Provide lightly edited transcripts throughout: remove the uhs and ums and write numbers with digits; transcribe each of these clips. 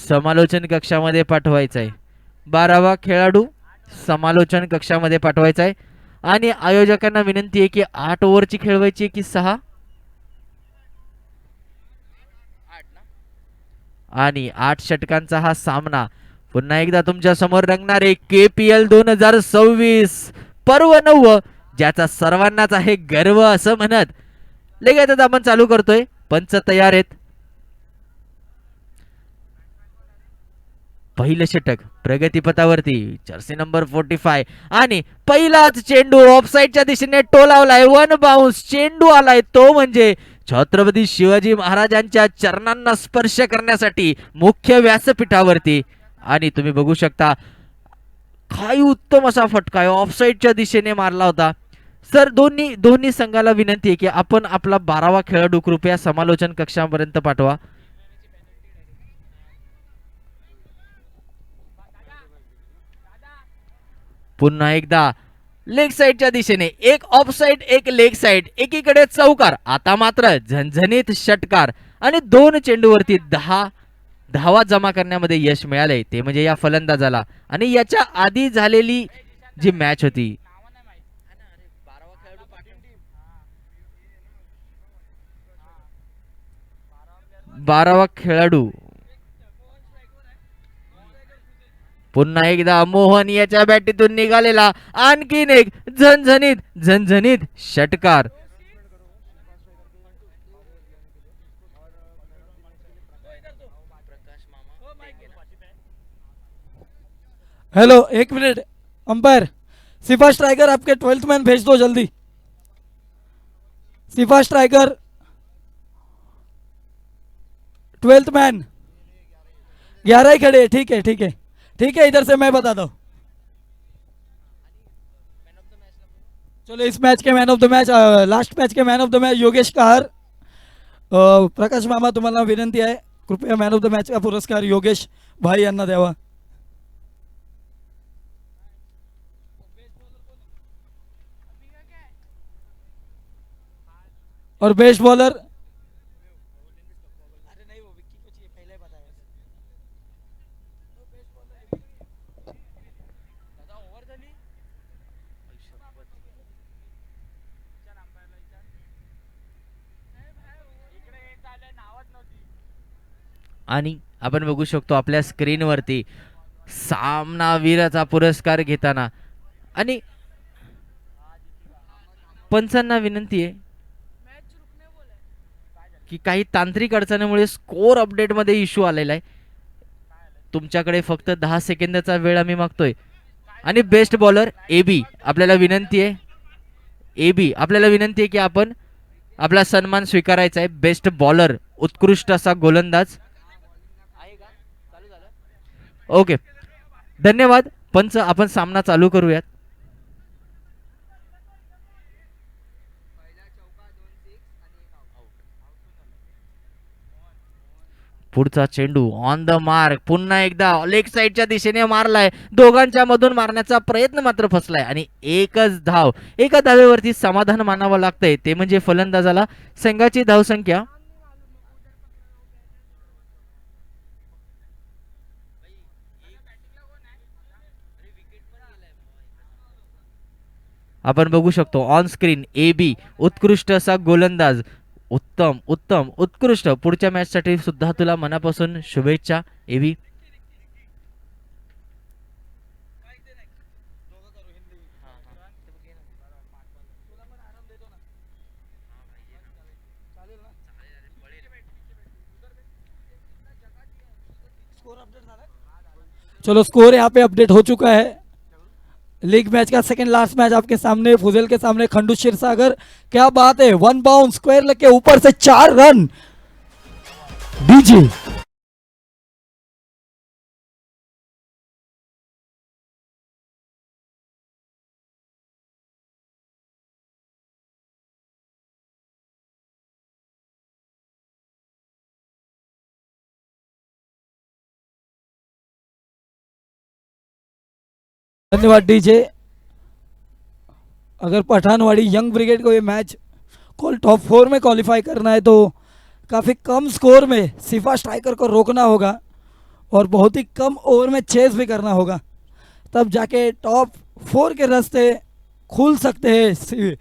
समालोचन कक्षामध्ये पाठवायचा आहे. 12वा खेळाडू समालोचन कक्षामध्ये पाठवायचा आहे. आणि आयोजकांना विनंती आहे की 8 ओव्हरची खेळवायची आहे की 6. आणि 8 षटकांचा हा सामना पुन्हा एकदा तुमच्या समोर रंगणारे KPL 2026 पर्व 9 ज्याचा सर्वांनाच आहे गर्व असं म्हणत लगेच आपण चालू करतोय. पंच तयार आहेत. पहिलं षटक प्रगतीपथावरती जर्सी नंबर 45 आणि पहिलाच चेंडू ऑफसाईडच्या दिशेने टोलावलाय. वन बाउन्स चेंडू आलाय तो म्हणजे छत्रपती शिवाजी महाराजांच्या चरणांना स्पर्श करण्यासाठी मुख्य व्यासपीठावरती. आणि तुम्ही बघू शकता काही उत्तम असा फटका ऑफसाईडच्या दिशेने मारला होता. सर दोन्ही संघाला विनंती आहे की आपण आपला 12वा खेळाडू कृपया समालोचन कक्षापर्यंत पाठवा. पुन्हा एकदा लेग साइडच्या दिशेने एक ऑफ साइड एक लेग साइड एकीकडे चौकार. आता मात्र झणझणीत षटकार आणि 2 चेंडूवरती 10 धावा जमा करण्यामध्ये यश मिळाले ते म्हणजे या फलंदाजाला. आणि याच्या आधी झालेली जी मॅच होती 12वा खेळाडू पुन्हा एकदा मोहन याच्या बॅटीतून निघालेला आणखीन एक झणझणीत षटकार. हेलो 1 मिनट अंपायर सिफा स्ट्राइकर आपके 12th मैन भेज दो जल्दी. सिफा स्ट्राइकर 12th मैन 11 ही खड़े. ठीक है ठीक है ठीक है इधर से मैं बताता हूँ. चलो इस मैच के man of the match last match के man of the match Yogesh Kahar. Prakash मामा तुम्हाला विनंती आहे कृपया मॅन ऑफ द मॅच का पुरस्कार योगेश भाई यांना द्यावा. और बेस्ट बॉलर आणि आपण बघू शकतो आपल्या स्क्रीनवरती सामनावीराचा पुरस्कार घेताना. आणि पंचांना विनंती आहे की काही तांत्रिक अडचणीमुळे स्कोर अपडेटमध्ये इश्यू आलेला आहे. तुमच्याकडे फक्त 10 सेकंदाचा वेळ आम्ही मागतोय. आणि बेस्ट बॉलर AB आपल्याला विनंती आहे की आपण आपला सन्मान स्वीकारायचा आहे. बेस्ट बॉलर उत्कृष्ट असा गोलंदाज. ओके धन्यवाद पंच. आपण सामना चालू करूयात. पुढचा चेंडू ऑन द मार्क पुन्हा एकदा लेग साइडच्या दिशेने मारलाय. दोघांच्या मधून मारण्याचा प्रयत्न मात्र फसलाय. आणि एकच धाव एका धावेवरती समाधान मानावं लागतंय ते म्हणजे फलंदाजाला. संघाची धावसंख्या आपण बघू शकतो ऑन स्क्रीन. AB उत्कृष्ट असा गोलंदाज. उत्तम उत्तम उत्कृष्ट. पुढच्या मॅच साठी सुद्धा तुला मनापासून शुभेच्छा AB. चलो स्कोर यहाँ पे अपडेट हो चुका है. लीग मैच का सेकंड लास्ट मैच आपके सामने फुजेल के सामने खंडू क्षीरसागर. क्या बात है 1 बाउंस स्क्वायर लग के ऊपर से 4 रन. डीजे धन्यवाद डीजे. अगर पठानवाड़ी यंग ब्रिगेड को ये मैच टॉप 4 में क्वालिफाई करना है तो काफ़ी कम स्कोर में सिफा स्ट्राइकर को रोकना होगा. और बहुत ही कम ओवर में चेस भी करना होगा, तब जाके टॉप 4 के रास्ते खुल सकते हैं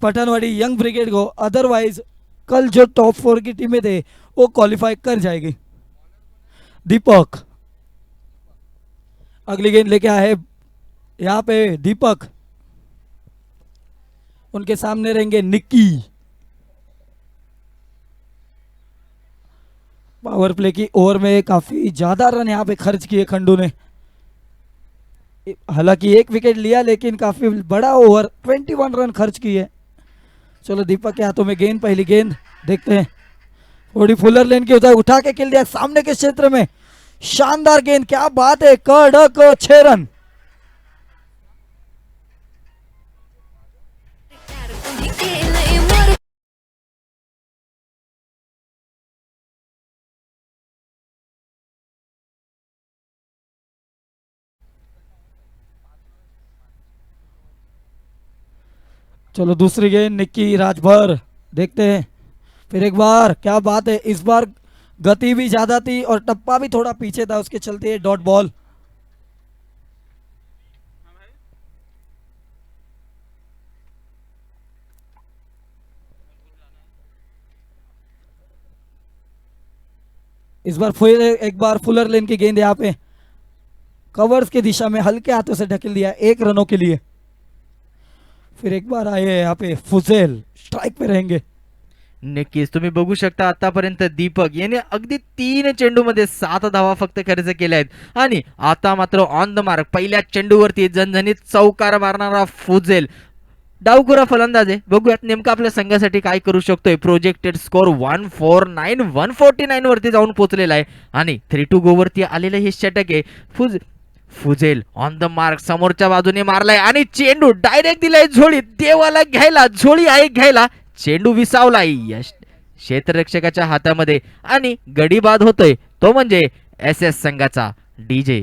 पठानवाड़ी यंग ब्रिगेड को। अदरवाइज कल जो टॉप 4 की टीमें थे वो क्वालिफाई कर जाएगी। दीपक अगली गेंद लेके आए यहाँ पे दीपक, उनके सामने रहेंगे निक्की। पावर प्ले की ओवर में काफी ज्यादा रन यहाँ पे खर्च किए खंडू ने, हालांकि एक विकेट लिया लेकिन काफी बड़ा ओवर 21 रन खर्च किए। चलो दीपक के हाथों में गेंद, पहली गेंद देखते हैं। थोड़ी फुलर लेन की उठा के खेल दिया सामने के क्षेत्र में, शानदार गेंद, क्या बात है, कड़क 6 रन। चलो दूसरी गेंद निक्की राजभर देखते हैं फिर एक बार, क्या बात है, इस बार गति भी ज्यादा थी और टप्पा भी थोड़ा पीछे था, उसके चलते डॉट बॉल। इस बार फिर एक बार फुलर लेन की गेंद यहाँ पे कवर्स की दिशा में हल्के हाथों से ढकेल दिया 1 रनों के लिए। फिर एक बार आए यहाँ पे फुजेल, स्ट्राइक पे रहेंगे। नक्कीच तुम्ही बघू शकता आतापर्यंत दीपक याने अगदी 3 चेंडूमध्ये 7 धावा फक्त खर्च केल्या आहेत आणि आता मात्र ऑन द मार्क पहिल्या चेंडूवरती झणझणीत चौकार मारणारा फुजेल डावखुरा फलंदाज आहे। बघूयात नेमका आपल्या संघासाठी काय करू शकतोय। प्रोजेक्टेड स्कोर 149 वरती जाऊन पोहोचलेला आहे आणि 3 गो वरती आलेलं हे षटक आहे। फुजेल ऑन द मार्क समोरच्या बाजूने मारलाय आणि चेंडू डायरेक्ट दिलाय झोळीत, देवाला घ्यायला, झोळी आहे घ्यायला, चेंडू विसावलाय या क्षेत्ररक्षकाच्या हातामध्ये आणि गडी बाद होतोय तो म्हणजे SS संघाचा डीजे।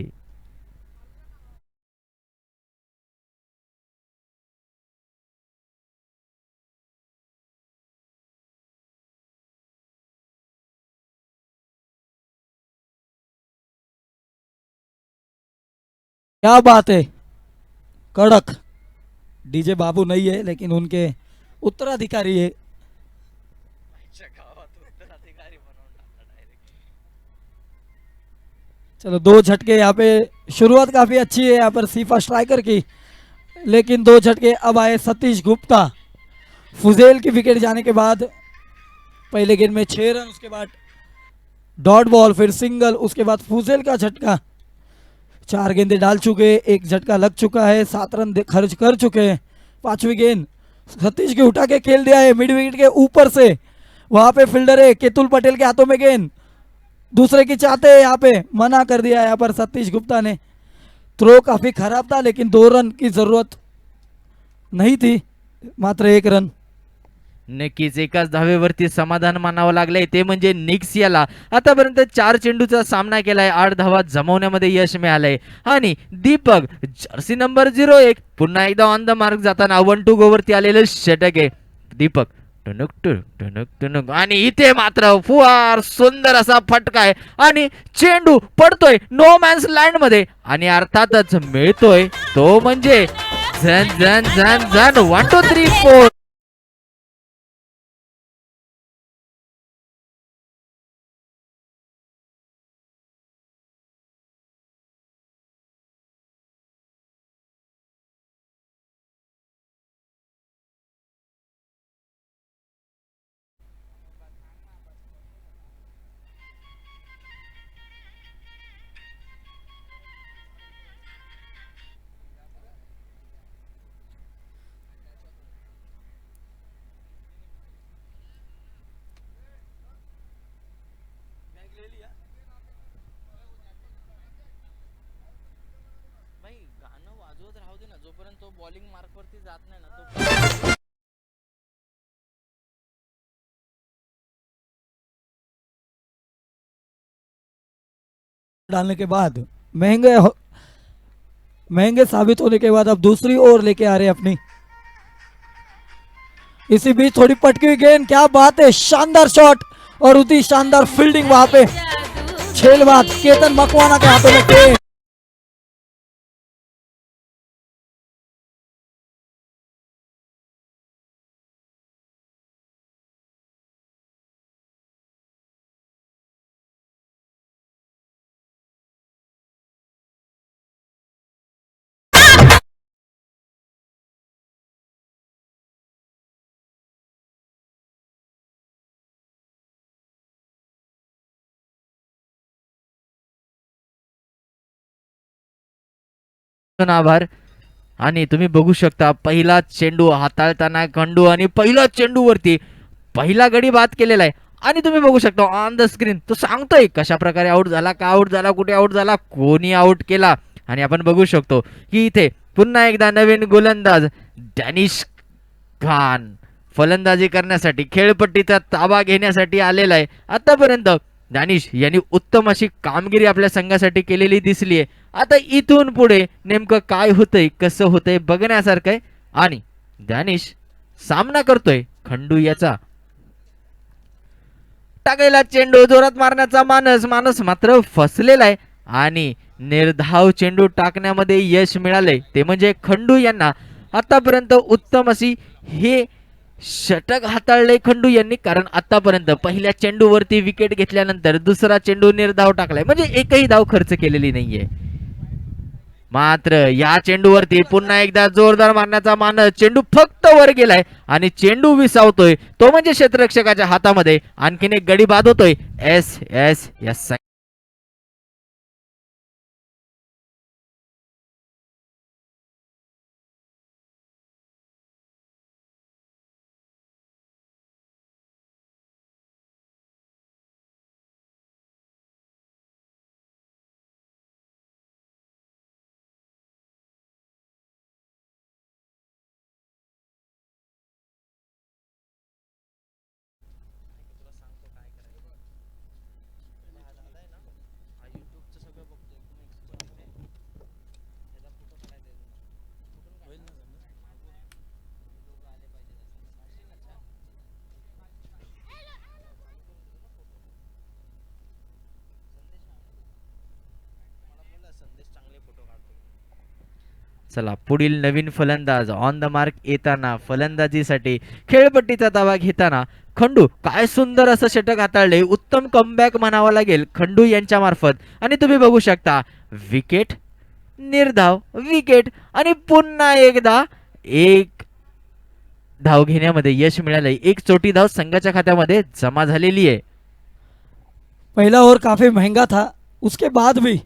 क्या बात है, कड़क। डीजे बाबू नहीं है लेकिन उनके उत्तराधिकारी है। चलो 2 झटके यहाँ पे, शुरुआत काफी अच्छी है यहाँ पर सीफा स्ट्राइकर की, लेकिन 2 झटके अब आए सतीश गुप्ता। फुजेल की विकेट जाने के बाद पहले गेंद में 6 रन, उसके बाद डॉट बॉल, फिर सिंगल, उसके बाद फुजेल का झटका। 4 गेंदे डाल चुके, 1 झटका लग चुका है, 7 रन खर्च कर चुके हैं। 5वीं गेंद सतीश के उठा के खेल दिया है मिड विकेट के ऊपर से, वहां पे फील्डर है केतुल पटेल के हाथों में गेंद, दूसरे की चाहते हैं, यहाँ पे मना कर दिया यहाँ पर सतीश गुप्ता ने। थ्रो काफी खराब था लेकिन 2 रन की जरूरत नहीं थी, मात्र 1 रन। नक्कीच एकाच धावेवरती समाधान मानावं लागलंय ते म्हणजे निक्स याला। आतापर्यंत 4 चेंडूचा सामना केलाय, 8 धावा जमवण्यामध्ये यश मिळालंय आणि दीपक जर्सी नंबर 01 पुन्हा एकदा ऑन द मार्क जाताना 1-2 गोवरती आलेलं षटक आहे। दीपक टुनुक टुनुक टुनुक टुनुक आणि इथे मात्र फुवार सुंदर असा फटका आहे आणि चेंडू पडतोय नो मॅन्स लँड मध्ये आणि अर्थातच मिळतोय तो म्हणजे झन झन झन झन 1 2 3 4। गाणं वाजवत राहू दे ना, जोपर्यंत तो बॉलिंग मार्क वरती जात नाही ना तो डालने के बाद महंगे साबित होने के बाद अब दूसरी ओर लेके आ रहे हैं अपनी। इसी बीच थोड़ी पटकी हुई गेंद, क्या बात है, शानदार शॉट और उतनी शानदार फील्डिंग वहां पे। छेलबाद केतन मकवाना के हाथों में गेंद। आभार. आणि तुम्ही बघू शकता पहिला चेंडू हाताळताना खंडू आणि पहिला चेंडू वरती पहिला गडी बाद केलेला आहे. आणि तुम्ही बघू शकता ऑन द स्क्रीन तो सांगतोय कशा प्रकारे आउट झाला, का आउट झाला, कुठे आउट झाला, कोणी आउट केला. आणि आपण बघू शकतो की इथे पुन्हा एकदा नवीन गोलंदाज डॅनिश खान फलंदाजी करण्यासाठी खेळपट्टीचा ताबा घेण्यासाठी आलेला आहे. आतापर्यंत दानिश यांनी उत्तम अशी कामगिरी आपल्या संघासाठी केलेली दिसली आहे. आता इथून पुढे नेमकं काय होतंय, कसं होतंय बघण्यासारखं आहे. आणि दानिश सामना करतोय खंडू याचा. टाकायला चेंडू जोरात मारण्याचा मानस मात्र फसलेला आहे. आणि निर्धाव चेंडू टाकण्यामध्ये यश मिळालंय ते म्हणजे खंडू यांना. आतापर्यंत उत्तम अशी हे षटक हाताळले खंडू यांनी, कारण आतापर्यंत पहिल्या चेंडूवरती विकेट घेतल्यानंतर दुसरा चेंडू निर्धाव टाकलाय, म्हणजे एकही धाव खर्च केलेली नाहीये. मात्र या चेंडूवरती पुन्हा एकदा जोरदार मारण्याचा मानस, चेंडू फक्त वर गेलाय आणि चेंडू विसावतोय तो म्हणजे क्षेत्ररक्षकाच्या हातामध्ये. आणखीन एक गडी बाद होतोय. S S S. चला पुढील नवीन फलंदाज ऑन द मार्क येताना फलंदाजीसाठी खेळपट्टीचा ताबा घेताना खंडू. काय सुंदर असं षटक हाताळले, उत्तम कमबॅक म्हणावा लागेल खंडू यांच्या मार्फत. आणि तुम्ही बघू शकता विकेट, निर्धाव, विकेट आणि पुन्हा एकदा एक धाव घेण्यामध्ये यश मिळालंय. एक चोटी धाव संघाच्या खात्यामध्ये जमा झालेली आहे. पहला ओवर काफी महंगा था, उसके बाद भी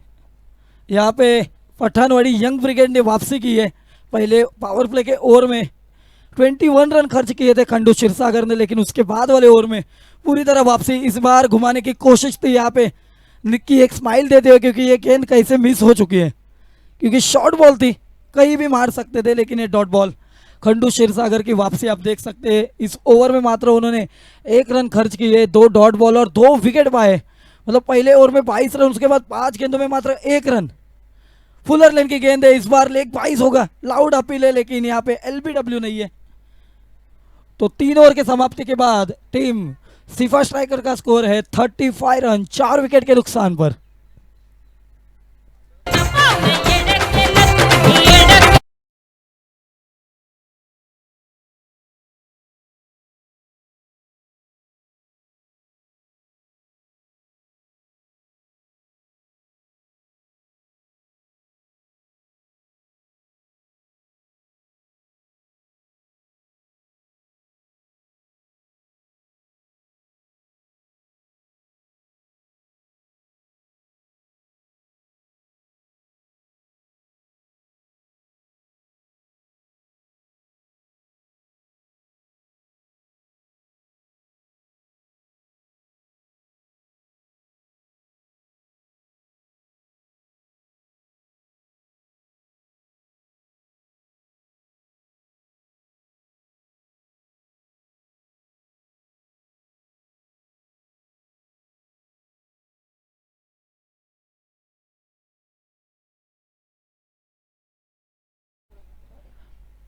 यहाँ पे पठानवाड़ी यंग ब्रिगेड ने वापसी की है. पहले पावर प्ले के ओवर में 21 रन खर्च किए थे खंडू क्षीरसागर ने, लेकिन उसके बाद वाले ओवर में पूरी तरह वापसी. इस बार घुमाने की कोशिश थी यहाँ पे निक्की एक स्माइल देते हुए, क्योंकि ये गेंद कैसे मिस हो चुकी है, क्योंकि शॉर्ट बॉल थी, कहीं भी मार सकते थे, लेकिन ये डॉट बॉल. खंडू क्षीरसागर की वापसी आप देख सकते हैं. इस ओवर में मात्र उन्होंने 1 रन खर्च किए, 2 डॉट बॉल और 2 विकेट पाए. मतलब पहले ओवर में 22 रन, उसके बाद 5 गेंदों में मात्र 1 रन. फुलर लेन की गेंद है, इस बार लेग 22 होगा, लाउड अपील है, लेकिन यहाँ पे एलबीडब्ल्यू नहीं है. तो 3 ओवर के समाप्ति के बाद टीम सिफा स्ट्राइकर का स्कोर है 35 रन 4 विकेट के नुकसान पर.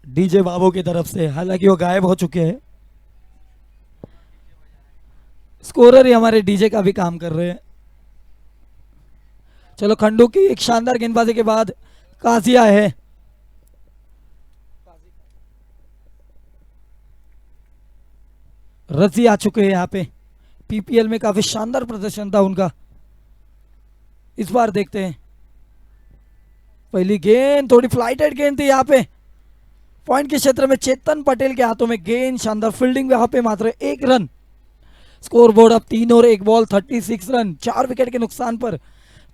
डीजे बाबू की तरफ से, हालांकि वो गायब हो चुके हैं. स्कोरर ही हमारे डीजे का भी काम कर रहे हैं. चलो खंडू की एक शानदार गेंदबाजी के बाद काजिया है, रजी आ चुके हैं यहाँ पे। पीपीएल में काफी शानदार प्रदर्शन था उनका, इस बार देखते हैं। पहली गेंद थोड़ी फ्लाइटेड गेंद थी यहाँ पे, पॉइंट के क्षेत्र में चेतन पटेल के हाथों में गेंद, शानदार फील्डिंग यहाँ पे, मात्र 1 रन। स्कोर बोर्ड अब 3 और 1 बॉल 36 रन, 4 विकेट के नुकसान पर।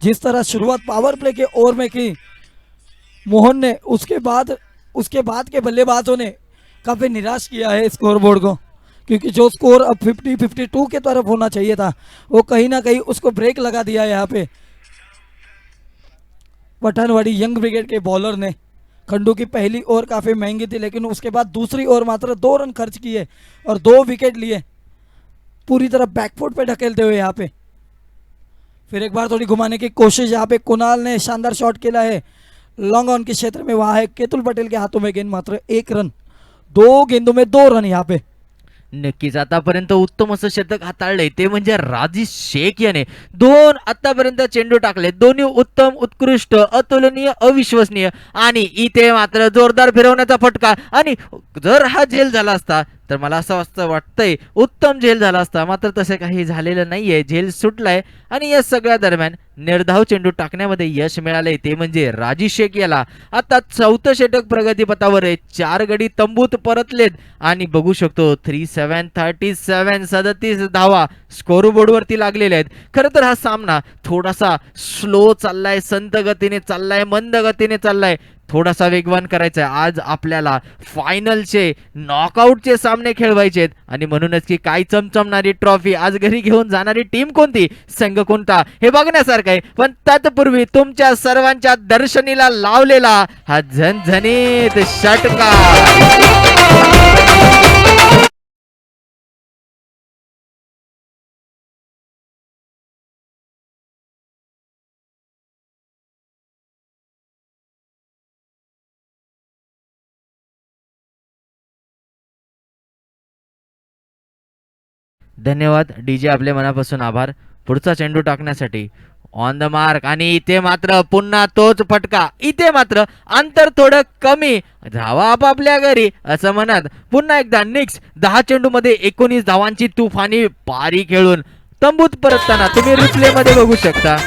जिस तरह शुरुआत पावर प्ले के ओवर में की मोहन ने, उसके बाद के बल्लेबाजों ने काफी निराश किया है स्कोर बोर्ड को, क्योंकि जो स्कोर अब 50-52 के तरफ होना चाहिए था, वो कहीं ना कहीं उसको ब्रेक लगा दिया है यहाँ पे पठानवाड़ी यंग ब्रिगेड के बॉलर ने। खंडू की पहली ओवर काफी महंगी थी, लेकिन उसके बाद दूसरी ओवर मात्र 2 रन खर्च किए और 2 विकेट लिए, पूरी तरह बैकफुट पे ढकेलते हुए यहाँ पे। फिर एक बार थोड़ी घुमाने की कोशिश, यहाँ पे कुणाल ने शानदार शॉट खेला है लॉन्ग ऑन के क्षेत्र में, वहां है केतुल पटेल के हाथों में गेंद, मात्र 1 रन, 2 गेंदों में 2 रन यहाँ पे। नक्कीच आतापर्यंत उत्तम असं शतक हाताळलंय ते म्हणजे राजेश शेख याने 2 आतापर्यंत चेंडू टाकले, दोन्ही उत्तम, उत्कृष्ट, अतुलनीय, अविश्वसनीय. आणि इथे मात्र जोरदार फिरवण्याचा फटका, आणि जर हा झेल झाला असता तर मला असं वाटतंय उत्तम झेल झाला असता, मात्र तसे काही झालेलं नाहीये. झेल सुटलाय आणि या सगळ्या दरम्यान निर्धाव चेंडू टाकण्यामध्ये यश मिळाले ते म्हणजे राजेश शेख याला. आता 4थं षटक प्रगतीपथावर आहे, 4 गडी तंबूत परतलेत आणि बघू शकतो 37 37 धावा स्कोरबोर्ड वरती लागलेल्या आहेत. खरं तर हा सामना थोडासा स्लो चाललाय, संत गतीने चाललाय, मंद गतीने चाललाय, थोडासा वेगवान करायचा आहे. आज आपल्याला फायनलचे, नॉकआउटचे सामने खेळवायचे आहेत आणि म्हणूनच की काय चमचमणारी ट्रॉफी आज घरी घेऊन जाणारी टीम कोणती, संघ कोणता, हे बघण्यासारखं आहे. पण तत्पूर्वी तुमच्या सर्वांच्या दर्शनीला लावलेला हा झणझणीत षटकार. धन्यवाद डीजे, आपले मनापासून आभार. पुढचा चेंडू टाकण्यासाठी ऑन द मार्क, आणि इथे मात्र पुन्हा तोच फटका. इथे मात्र अंतर थोडं कमी, धावा आपापल्या घरी असं म्हणत पुन्हा एकदा निक्स 10 चेंडू मध्ये 19 धावांची तुफानी पारी खेळून तंबूत परतताना तुम्ही रिप्ले मध्ये बघू शकता.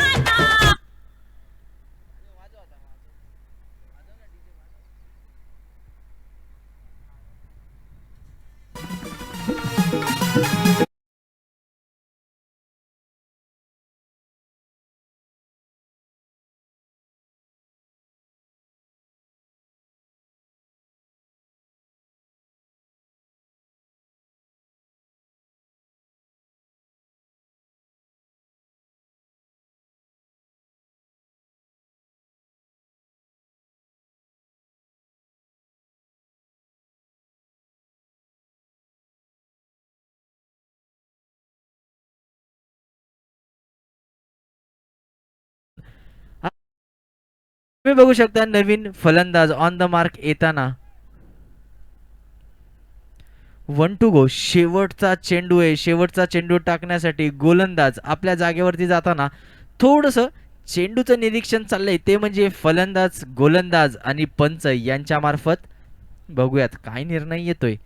तुम्ही बघू शकता नवीन फलंदाज ऑन द मार्क येताना. 1 टू गो, शेवटचा चेंडू आहे. शेवटचा चेंडू टाकण्यासाठी गोलंदाज आपल्या जागेवरती जाताना थोडंसं चेंडूचं निरीक्षण चाललंय, ते म्हणजे फलंदाज, गोलंदाज आणि पंच यांच्या मार्फत. बघूयात काय निर्णय येतोय.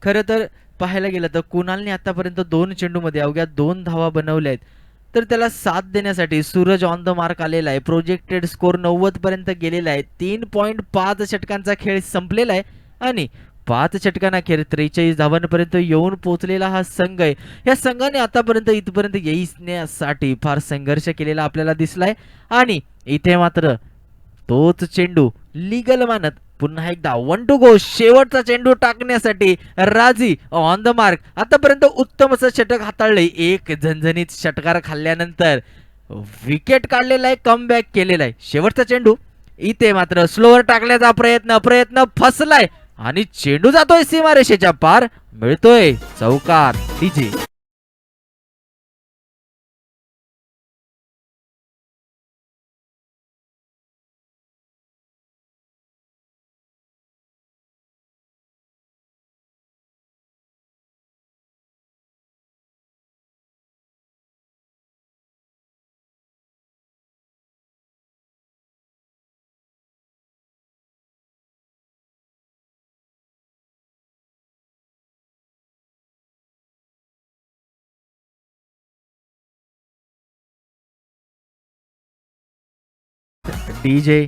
खरं तर पाहायला गेलं तर कुणालने आतापर्यंत 2 चेंडूमध्ये अवघ्या 2 धावा बनवल्या आहेत. तर त्याला साथ देण्यासाठी सूरज ऑन द मार्क आलेला आहे. प्रोजेक्टेड स्कोर 90 पर्यंत गेलेला आहे. 3.5 षटकांचा खेळ संपलेला आहे आणि 5 षटकांअखेर 43 धावांपर्यंत येऊन पोहोचलेला हा संघ आहे. या संघाने आतापर्यंत इथपर्यंत येण्यासाठी फार संघर्ष केलेला आपल्याला दिसलाय. आणि इथे मात्र तोच चेंडू लीगल मानत पुन्हा एकदा 1 टू गो, शेवटचा चेंडू टाकण्यासाठी राजी ऑन द मार्क. आतापर्यंत उत्तम असं षटक हाताळलंय. एक झणझणीत षटकार खाल्ल्यानंतर विकेट काढलेला आहे, कमबॅक केलेला आहे. शेवटचा चेंडू इथे मात्र स्लोअर टाकण्याचा प्रयत्न फसलाय आणि चेंडू जातोय सीमारेषेच्या पार, मिळतोय चौकार. डीजे. डीजे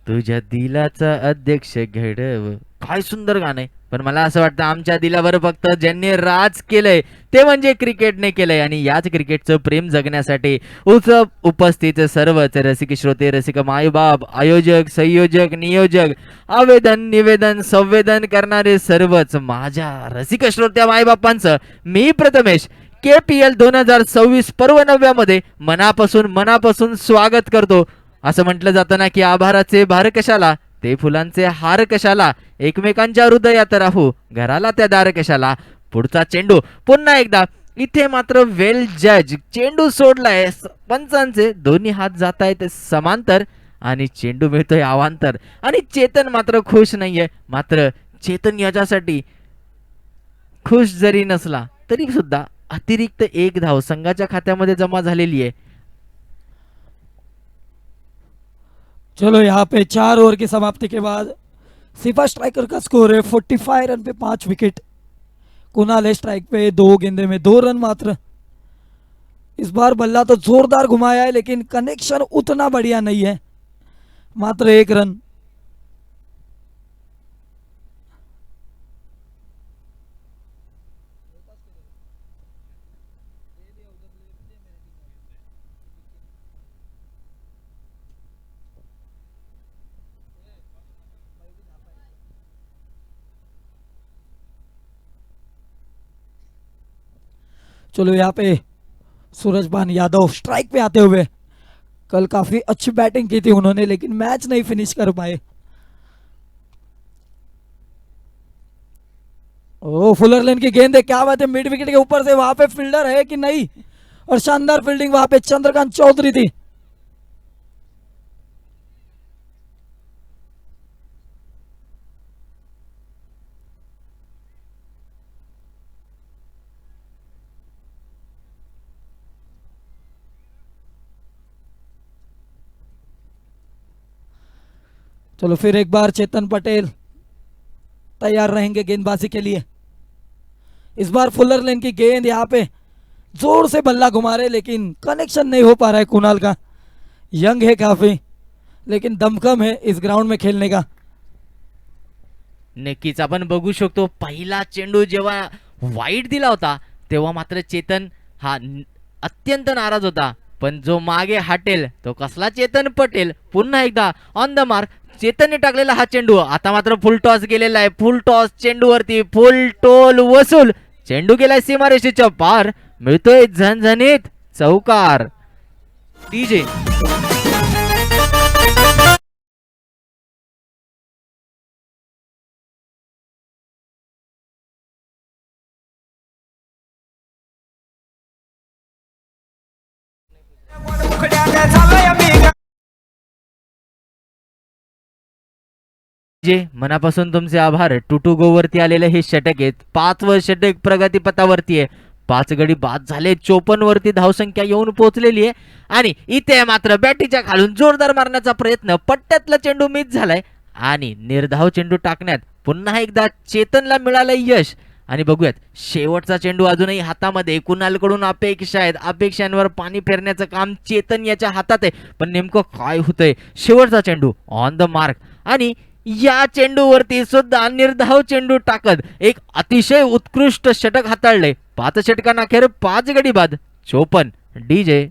तुझ्या दिलाचा अध्यक्ष घडव. काय सुंदर गाणं आहे. पण मला असं वाटतं आमच्या दिलावर फक्त ज्यांनी राज केलंय ते म्हणजे क्रिकेटने केलंय. आणि याच क्रिकेटचं प्रेम जगण्यासाठी उपस्थित सर्वच रसिक श्रोते, रसिक मायबाप, आयोजक, संयोजक, नियोजक, आवेदन, निवेदन, संवेदन करणारे सर्वच माझ्या रसिक श्रोत्या मायबापांचं मी प्रथमेश KPL 2026 पर्व 9 मध्ये मनापासून मनापासून स्वागत करतो. असं म्हटलं जातं ना की आभाराचे भार कशाला, ते फुलांचे हार कशाला, एकमेकांच्या हृदयात राहू, घराला त्या दार कशाला. पुढचा चेंडू पुन्हा एकदा इथे मात्र वेल जज चेंडू सोडलाय. पंचांचे दोन्ही हात जात आहेत समांतर आणि चेंडू मिळतोय अवांतर. आणि चेतन मात्र खुश नाहीये. मात्र चेतन याच्यासाठी खुश जरी नसला तरी सुद्धा अतिरिक्त एक धाव संघाच्या खात्यामध्ये जमा झालेली आहे. चलो यहाँ पे 4 ओवर की समाप्ति के बाद सिफा स्ट्राइकर का स्कोर है 45 रन पे 5 विकेट। कुणाल है स्ट्राइक पे, 2 गेंदे में 2 रन मात्र। इस बार बल्ला तो जोरदार घुमाया है लेकिन कनेक्शन उतना बढ़िया नहीं है, मात्र 1 रन। चलो यहाँ पे सूरजभान यादव स्ट्राइक पे आते हुए, कल काफी अच्छी बैटिंग की थी उन्होंने लेकिन मैच नहीं फिनिश कर पाए। ओ फुलर लेन की गेंद है, क्या बात है, मिड विकेट के ऊपर से, वहां पे फील्डर है कि नहीं, और शानदार फील्डिंग वहां पे चंद्रकांत चौधरी थी। चलो फिर एक बार चेतन पटेल तैयार रहेंगे गेंदबाजी के लिए। इस बार फुलर लेन की गेंद, यहाँ पे जोर से बल्ला घुमा रहे लेकिन कनेक्शन नहीं हो पा रहा है कुणाल का। यंग है काफी लेकिन दमखम है इस ग्राउंड में खेलने का। नक्कीच आपण बघू शकतो पहिला चेंडू जेव्हा वाईट दिला होता तेव्हा मात्र चेतन हा अत्यंत नाराज होता. पण जो मागे हटेल तो कसला चेतन पटेल. पुन्हा एकदा ऑन द मार्क चेतनने टाकलेला हा चेंडू आता मात्र फुल टॉस गेलेला आहे. फुल टॉस चेंडूवरती फुल टोल वसूल. चेंडू गेलाय सीमारेषेच्या पार. मिळतोय झणझणीत चौकार. डीजे जे मनापासून तुमचे आभार. टू गो वरती आलेले हे षटक आहेत. 5व षटक प्रगतीपथावरती आहे. 5 गडी बाद झाले. 54 वरती धावसंख्या येऊन पोहोचलेली आहे. आणि इथे मात्र बॅटीच्या खालून जोरदार मारण्याचा प्रयत्न, पट्ट्यातला चेंडू मिस झालाय आणि निर्धाव चेंडू टाकण्यात पुन्हा एकदा चेतनला मिळालं यश. आणि बघूयात शेवटचा चेंडू अजूनही हातामध्ये. कुणालकडून अपेक्षा आहेत. अपेक्षांवर पाणी फेरण्याचं काम चेतन याच्या हातात आहे. पण नेमकं काय होतंय. शेवटचा चेंडू ऑन द मार्क आणि या चेंडूवरती सुद्धा निर्धाव चेंडू टाकत एक अतिशय उत्कृष्ट षटक हाताळले. 5 षटकांअखेर 5 गडी बाद. 54 डीजे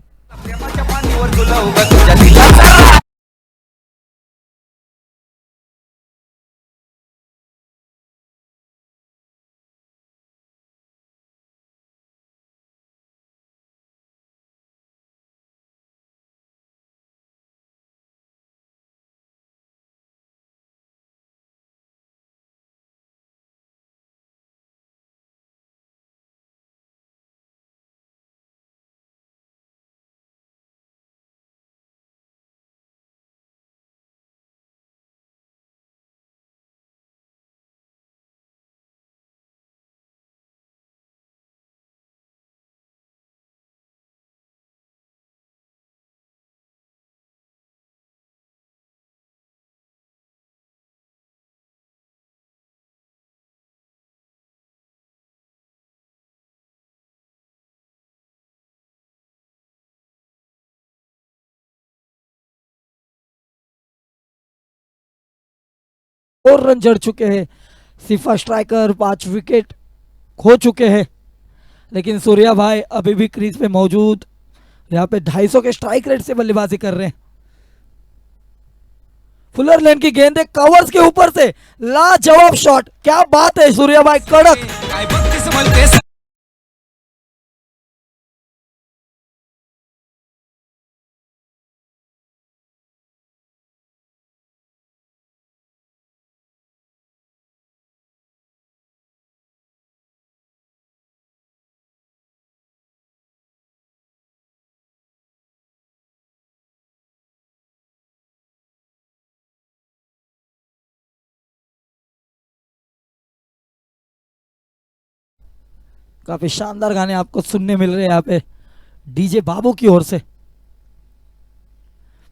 और रन जड़ चुके हैं। सिफा स्ट्राइकर 5 विकेट खो चुके हैं, लेकिन सूर्या भाई अभी भी क्रीज पे मौजूद, यहाँ पे 250 के स्ट्राइक रेट से बल्लेबाजी कर रहे हैं। फुलर लेन की गेंद है, कवर्स के ऊपर से लाजवाब शॉट, क्या बात है सूर्या भाई, कड़क। काय बघतीस म्हणते काफी शानदार गाने आपको सुनने मिल रहे हैं यहाँ पे डीजे बाबू की ओर से।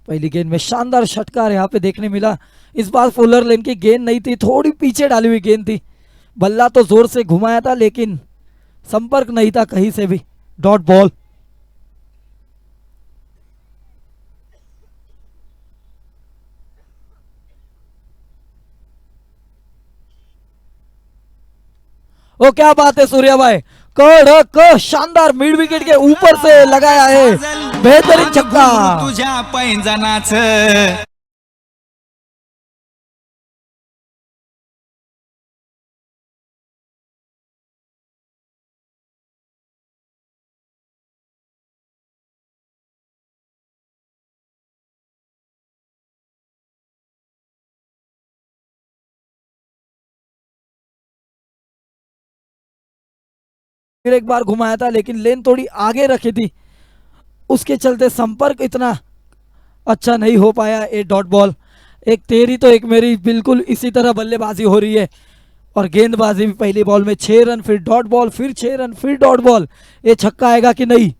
पहली गेंद में शानदार षटकार यहाँ पे देखने मिला। इस बार फुलर लेन की गेंद नहीं थी, थोड़ी पीछे डाली हुई गेंद थी। बल्ला तो जोर से घुमाया था, लेकिन संपर्क नहीं था कहीं से भी। Dot ball. ओ क्या बात है सूर्या भाई, कड़क शानदार मिड विकेट के ऊपर से लगाया है, बेहतरीन छक्का। तुझ्या पैंजनाचं फिर एक बार घुमाया था, लेकिन लेन थोड़ी आगे रखी थी, उसके चलते संपर्क इतना अच्छा नहीं हो पाया। ए डॉट बॉल। एक तेरी तो एक मेरी, बिल्कुल इसी तरह बल्लेबाजी हो रही है। और गेंदबाजी भी पहली बॉल में 6 रन, फिर डॉट बॉल, फिर 6 रन, फिर डॉट बॉल। ये छक्का आएगा कि नहीं?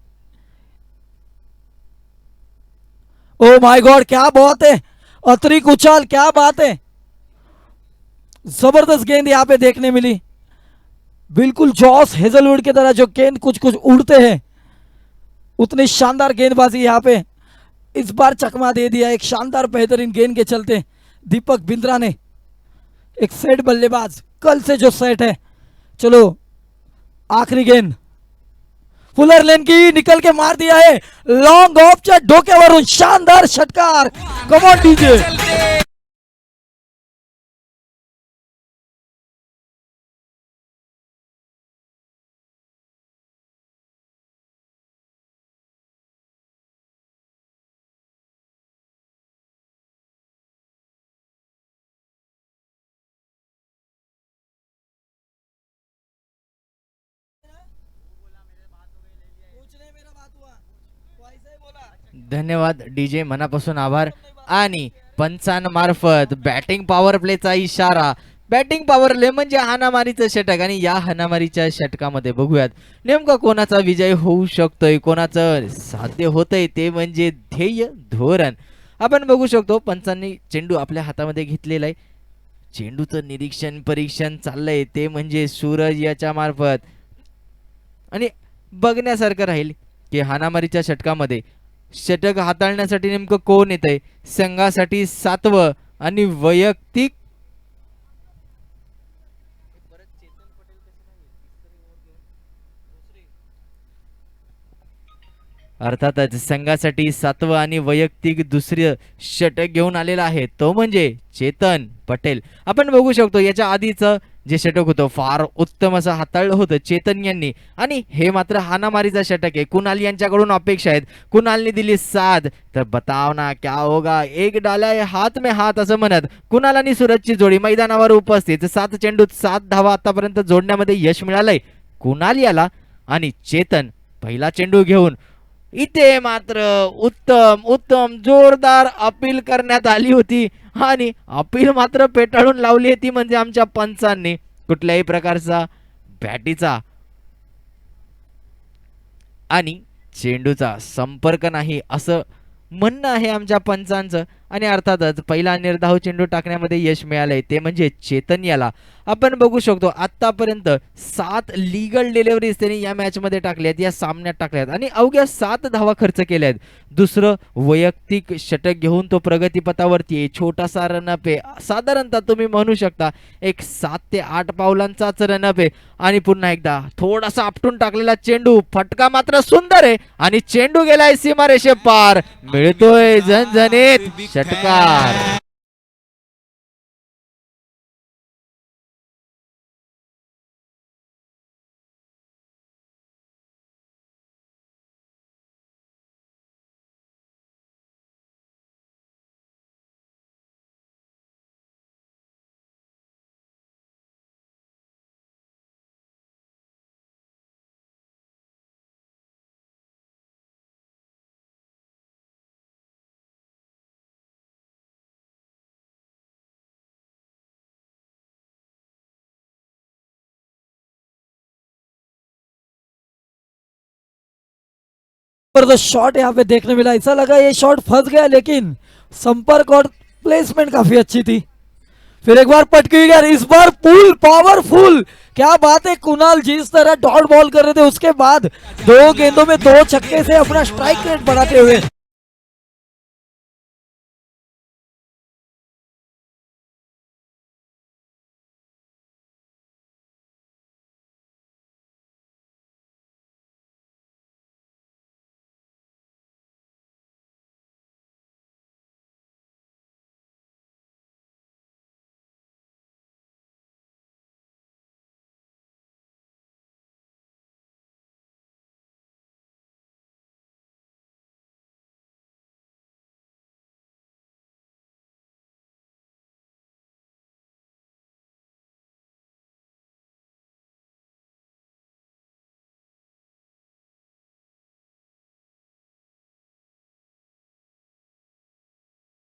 ओ माय गॉड, क्या बात है, अतरिक उछाल, क्या बात है। जबरदस्त गेंद यहाँ पे देखने मिली, बिल्कुल जॉस हेजलवुड की तरह जो गेंद कुछ कुछ उड़ते हैं, उतनी शानदार गेंदबाजी यहाँ पे इस बार चकमा दे दिया। एक शानदार बेहतरीन गेंद के चलते दीपक बिंद्रा ने, एक सेट बल्लेबाज कल से जो सेट है। चलो आखिरी गेंद, फुलर लेन की निकल के मार दिया है, लॉन्ग ऑफ डोक्यावरून शानदार षटकार। कम ऑन डीजे। धन्यवाद डीजे, मनापासून आभार. आणि पंचांमार्फत बॅटिंग पॉवर प्लेचा इशारा. बॅटिंग पॉवर प्ले म्हणजे हाणामारीचं षटक, आणि या हाणामारीच्या षटकामध्ये बघूयात नेमका कोणाचा विजय होऊ शकतोय, कोणाचं साध्य होतंय, ते म्हणजे ध्येय धोरण. आपण बघू शकतो पंचांनी चेंडू आपल्या हातामध्ये घेतलेला आहे. चेंडूचं निरीक्षण परीक्षण चाललंय, ते म्हणजे सूरज याच्या मार्फत. आणि बघण्यासारखं राहील की हाणामारीच्या षटकामध्ये षटक हाताळण्यासाठी नेमकं कोण येतंय. संघासाठी 7वं आणि वैयक्तिक अर्थातच संघासाठी 7वं आणि वैयक्तिक दुसरं षटक घेऊन आलेला आहे, तो म्हणजे चेतन पटेल. आपण बघू शकतो याच्या आधीचं जे षटक होतं फार उत्तम असं हाताळलं होतं चेतन यांनी, आणि हे मात्र हाणामारीचा षटक आहे. कुणाल यांच्याकडून अपेक्षा आहेत, कुणालने दिली साथ, तर बताव ना क्या होगा. एक डाल्या हात में हात असं म्हणत कुणाल आणि सूरजची जोडी मैदानावर उपस्थित. 7 चेंडूत 7 धावा आतापर्यंत जोडण्यामध्ये यश मिळालंय कुणाल याला. आणि चेतन पहिला चेंडू घेऊन इथे मात्र उत्तम उत्तम जोरदार अपील करण्यात आली होती, आणि अपील मात्र पेटाळून लावली होती म्हणजे आमच्या पंचांनी. कुठल्याही प्रकारचा बॅटीचा आणि चेंडूचा संपर्क नाही असं म्हणणं आहे आमच्या पंचांचं. आणि अर्थातच पहिला निर्धाव चेंडू टाकण्यामध्ये यश मिळालंय ते म्हणजे चेतन याला. आपण बघू शकतो आतापर्यंत 7 लीगल डिलिव्हरीज त्यांनी या मॅच मध्ये टाकल्यात, या सामन्यात टाकल्यात आणि अवघ्या 7 धावा खर्च केल्यात. दुसरं वैयक्तिक षटक घेऊन तो प्रगतीपथावरती आहे. छोटासा रनअप आहे, साधारणतः तुम्ही म्हणू शकता एक 7 ते 8 पावलांचाच रनअप आहे. आणि पुन्हा एकदा थोडासा आपटून टाकलेला चेंडू, फटका मात्र सुंदर आहे आणि चेंडू गेलाय सीमारेषे पार, मिळतोय झणझणीत षटकार. जबरदस्त शॉट यहाँ पे देखने मिला, ऐसा लगा ये शॉट फंस गया लेकिन संपर्क और प्लेसमेंट काफी अच्छी थी। फिर एक बार पटकी हुई यार, इस बार पुल पावरफुल, क्या बात है कुणाल, जिस तरह डॉट बॉल कर रहे थे उसके बाद 2 गेंदों में 2 छक्के से अपना स्ट्राइक रेट बढ़ाते हुए।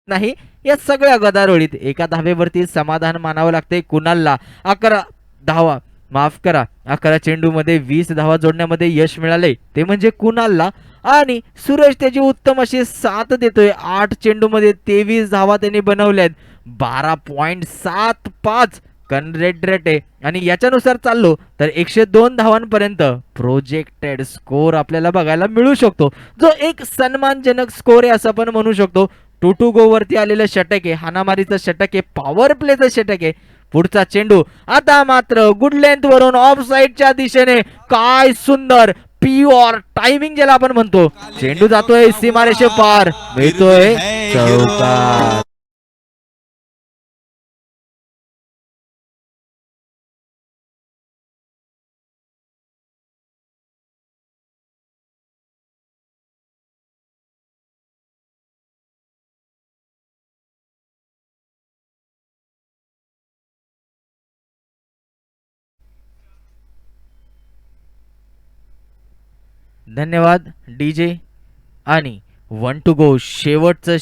नाही, या सगळ्या गदारोळीत एका धावेवरती समाधान मानावं लागतंय कुणालला. 11 धावा, माफ करा, 11 चेंडूमध्ये 20 धावा जोडण्यामध्ये यश मिळाले ते म्हणजे कुणालला. आणि सुरेश त्याची उत्तम अशी साथ देतोय. 8 चेंडूमध्ये 23 धावा त्यांनी बनवल्यात, 12.75 रेट आहे. आणि याच्यानुसार चाललो तर 102 धावांपर्यंत प्रोजेक्टेड स्कोर आपल्याला बघायला मिळू शकतो, जो एक सन्मानजनक स्कोर आहे असं आपण म्हणू शकतो. 2-2 वरती आलेलं षटक आहे, हाणामारीचं षटक आहे, पॉवर प्लेचं षटक आहे. पुढचा चेंडू आता मात्र गुड लेंथ वरून ऑफ साईडच्या दिशेने, काय सुंदर प्युअर टायमिंग ज्याला आपण म्हणतो. चेंडू जातोय सीमारेषे पार, मिळतोय चौकार. धन्यवाद डीजे. आणि 1 टू गो, शेवटचं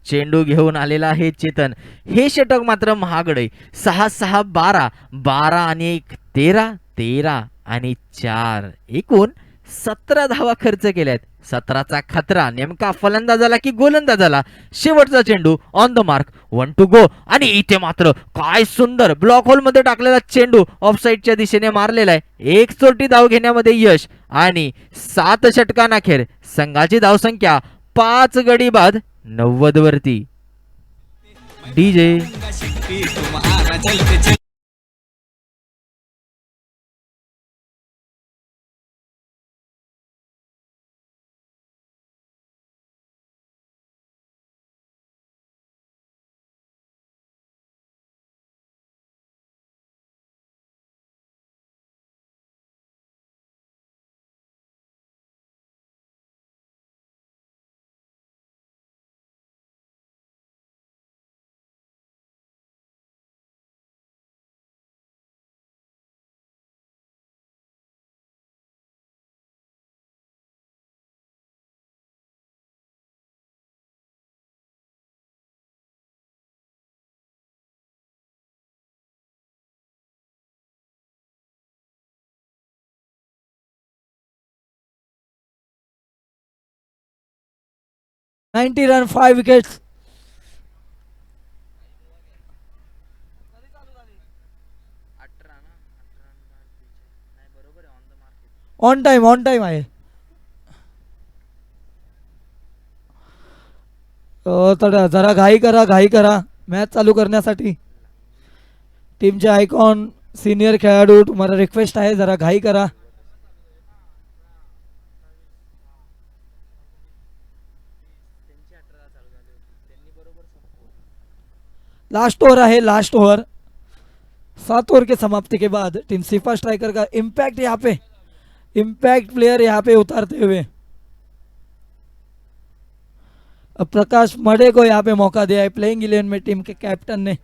चेंडू घेऊन आलेला आहे चेतन. हे षटक मात्र महागड आहे. 6-6 12, 12 आणि 1 13, 13 आणि 4 एकूण 17 धावा खर्च केल्यात. 17चा खतरा नेमका फलंदाजाला की गोलंदाजाला. शेवटचा चेंडू on the mark, 1 to go. आणि इथे मात्र काय सुंदर ब्लॉक होल मध्ये टाकलेला चेंडू ऑफसाईडच्या दिशेने मारलेला आहे. एक चोटी धाव घेण्यामध्ये यश आणि 7 षटकांअखेर संघाची धावसंख्या 5 गडी बाद 90 वरती. डीजे. तुम्हारा चलते चल ninety run 5 wickets, on time आहे. तर जरा घाई करा मॅच चालू करण्यासाठी. टीमचे आयकॉन सिनियर खेळाडू तुम्हाला रिक्वेस्ट आहे जरा घाई करा. लास्ट ओवर है, लास्ट ओवर. 7 ओवर के समाप्ति के बाद टीम सिफा स्ट्राइकर का इम्पैक्ट यहाँ पे, इम्पैक्ट प्लेयर यहाँ पे उतारते हुए अब प्रकाश मडे को यहाँ पे मौका दिया है प्लेइंग 11 में टीम के कैप्टन ने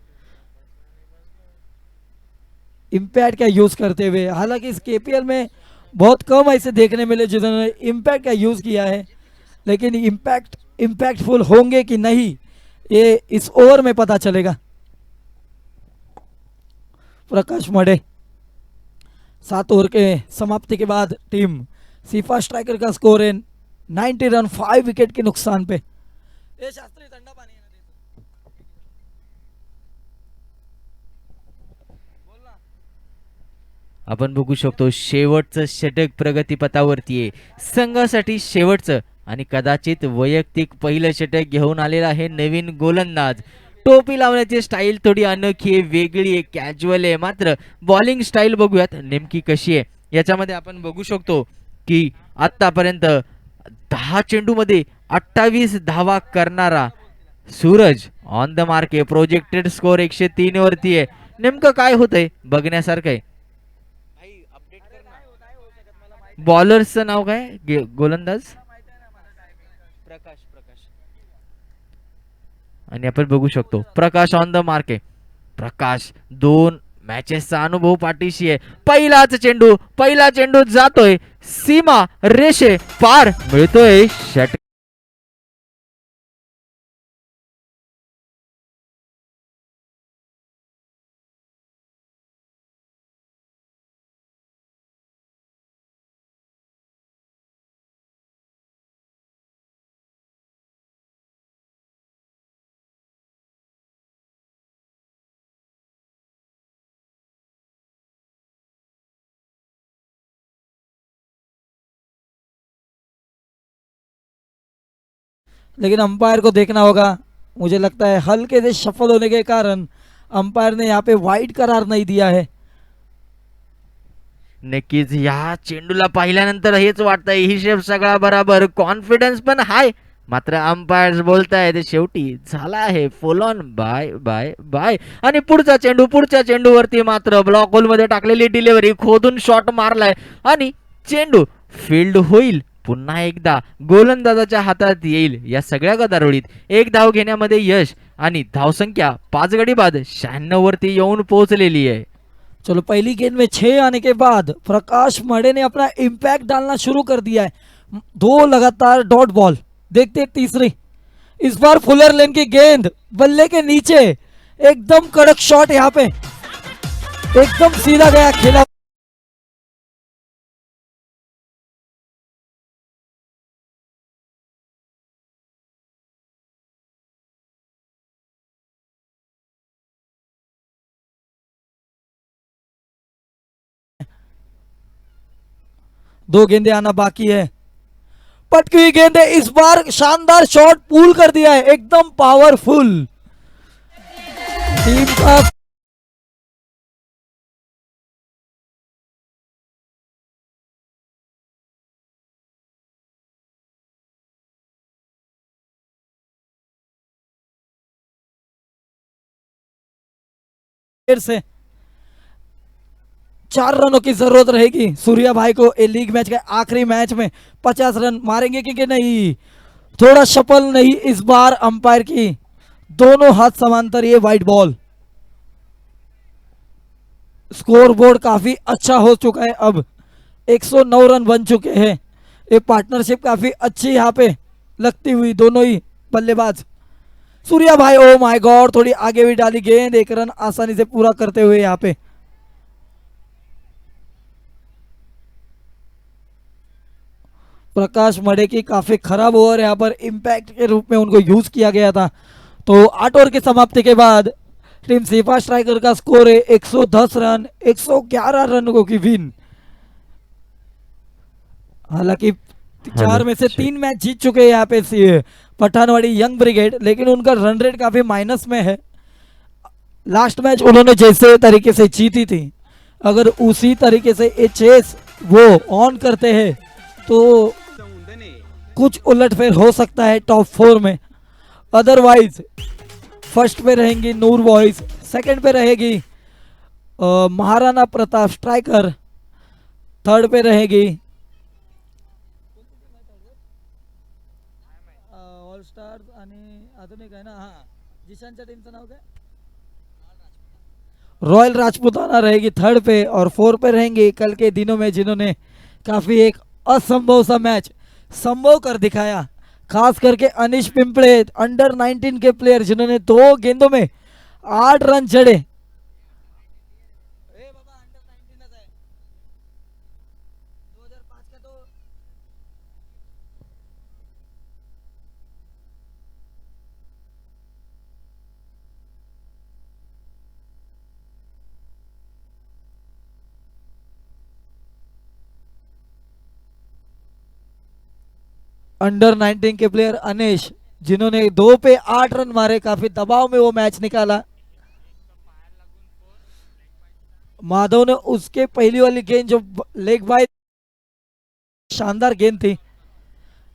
इम्पैक्ट का यूज करते हुए. हालांकि इस केपीएल में बहुत कम ऐसे देखने मिले जिन्होंने इम्पैक्ट का यूज किया है, लेकिन इम्पैक्टफुल होंगे कि नहीं ये इस ओवर में पता चलेगा. प्रकाश मडे 7 ओवर के समाप्ति के बाद टीम सिफा स्ट्राइकर का स्कोर है 90 रन 5 विकेट के नुकसान पे. ए शास्त्री ठंडा पानी है ना दे. आपण बघू शकतो शेवटचं षटक प्रगतीपथावरती आहे. संघासाठी शेवटचं आणि कदाचित वैयक्तिक पहिलं षटक घेऊन आलेला आहे नवीन गोलंदाज. टोपी लावण्याची स्टाईल थोडी अनोखी आहे, वेगळी आहे, कॅज्युअल आहे. मात्र बॉलिंग स्टाईल बघूयात नेमकी कशी आहे. याच्यामध्ये आपण बघू शकतो की आतापर्यंत 10 चेंडूमध्ये 28 धावा करणारा सूरज ऑन द मार्क आहे. प्रोजेक्टेड स्कोर 103 वरती आहे. नेमकं काय होतंय बघण्यासारखं आहे. बॉलरचं नाव काय गोलंदाज प्रकाश आणि आपण बघू शकतो प्रकाश ऑन द मार्क आहे. प्रकाश 2 मॅचेसचा अनुभव पाठीशी आहे. पहिला चेंडू जातोय सीमा रेषे पार, मिळतोय षटक. लेकिन अंपायर को देखना होगा. मुझे लगता है हल्के से शफल होने के कारण अंपायर ने यहाँ पे वाइड करार नहीं दिया है. नक्कीच या चेंडूला पाहिल्यानंतर हेच वाटतंय हिशेब सगळा बराबर, कॉन्फिडन्स पण हाय. मात्र अंपायर्स बोलतायत शेवटी झाला आहे full on bye bye bye. आणि पुढच्या चेंडूवरती मात्र ब्लॉक होल मध्ये टाकलेली डिलिव्हरी, खोदून शॉट मारलाय आणि चेंडू फील्ड होईल. पुन्हा एकदा गोलंदाजाच्या हातात येईल. या सगळ्या गदारोळीत एक धाव घेण्यामध्ये यश आणि धावसंख्या 5 गडी बाद 96 वरती येऊन पोहोचलेली आहे. चलो पहली गेंद में 6 आने के बाद प्रकाश मडे ने अपना इम्पैक्ट डालना शुरू कर दिया है. 2 लगातार डॉट बॉल. देखते तीसरी, इस बार फुलर लेन की गेंद बल्ले के नीचे, एकदम कड़क शॉट यहाँ पे, एकदम सीधा गया खेला. दो गेंदे आना बाकी है. पटकी हुई गेंद है, इस बार शानदार शॉट पूल कर दिया है, एकदम पावरफुल. टीम का से 4 रनों की जरूरत रहेगी सूर्या भाई को. ए लीग मैच के आखिरी मैच में 50 रन मारेंगे कि नहीं. थोड़ा शफल नहीं इस बार अंपायर की, दोनों हाथ समांतर, ये वाइट बॉल. स्कोर बोर्ड काफी अच्छा हो चुका है. अब 109 रन बन चुके हैं. ये पार्टनरशिप काफी अच्छी यहाँ पे लगती हुई, दोनों ही बल्लेबाज. सूर्या भाई ओ माय गॉड, थोड़ी आगे भी डाली गेंद, 1 रन आसानी से पूरा करते हुए यहाँ पे. प्रकाश मडे की काफी खराब ओवर यहाँ पर इम्पैक्ट के रूप में उनको यूज किया गया था. तो 8 ओवर की समाप्ति के बाद टीम सिफा स्ट्राइकर का स्कोर है 110 रन 111 रनों की विन. हालांकि हेलो, 4 में से चेक। 3 मैच जीत चुके हैं यहाँ पे पठानवाड़ी यंग ब्रिगेड, लेकिन उनका रन रेट काफी माइनस में है। लास्ट मैच उन्होंने जैसे तरीके से जीती थी, अगर उसी तरीके से ये चेस वो ऑन करते हैं तो कुछ उलटफेर हो सकता है टॉप 4 में। अदरवाइज फर्स्ट पे रहेंगी नूर बॉयज, सेकंड पे रहेगी महाराणा प्रताप स्ट्राइकर, थर्ड पे रहेगी ऑल स्टार्स आणि अजून एक आहे ना, हाँ जिशानच्या टीमचं नाव काय, रॉयल राजपूताना रहेगी थर्ड पे, और 4 पे रहेंगे कल के दिनों में जिन्होंने काफी एक असंभव सा मैच संभव कर दिखाया, खास करके अनिश पिंपले अंडर 19 के प्लेयर जिन्होंने 2 गेंदों में 8 रन जड़े। अंडर 19 के प्लेयर अनिश जिन्होंने 2 पे 8 रन मारे, काफी दबाव में वो मैच निकाला। माधव ने उसके पहली वाली गेंद जो लेग बाय, शानदार गेंद थी,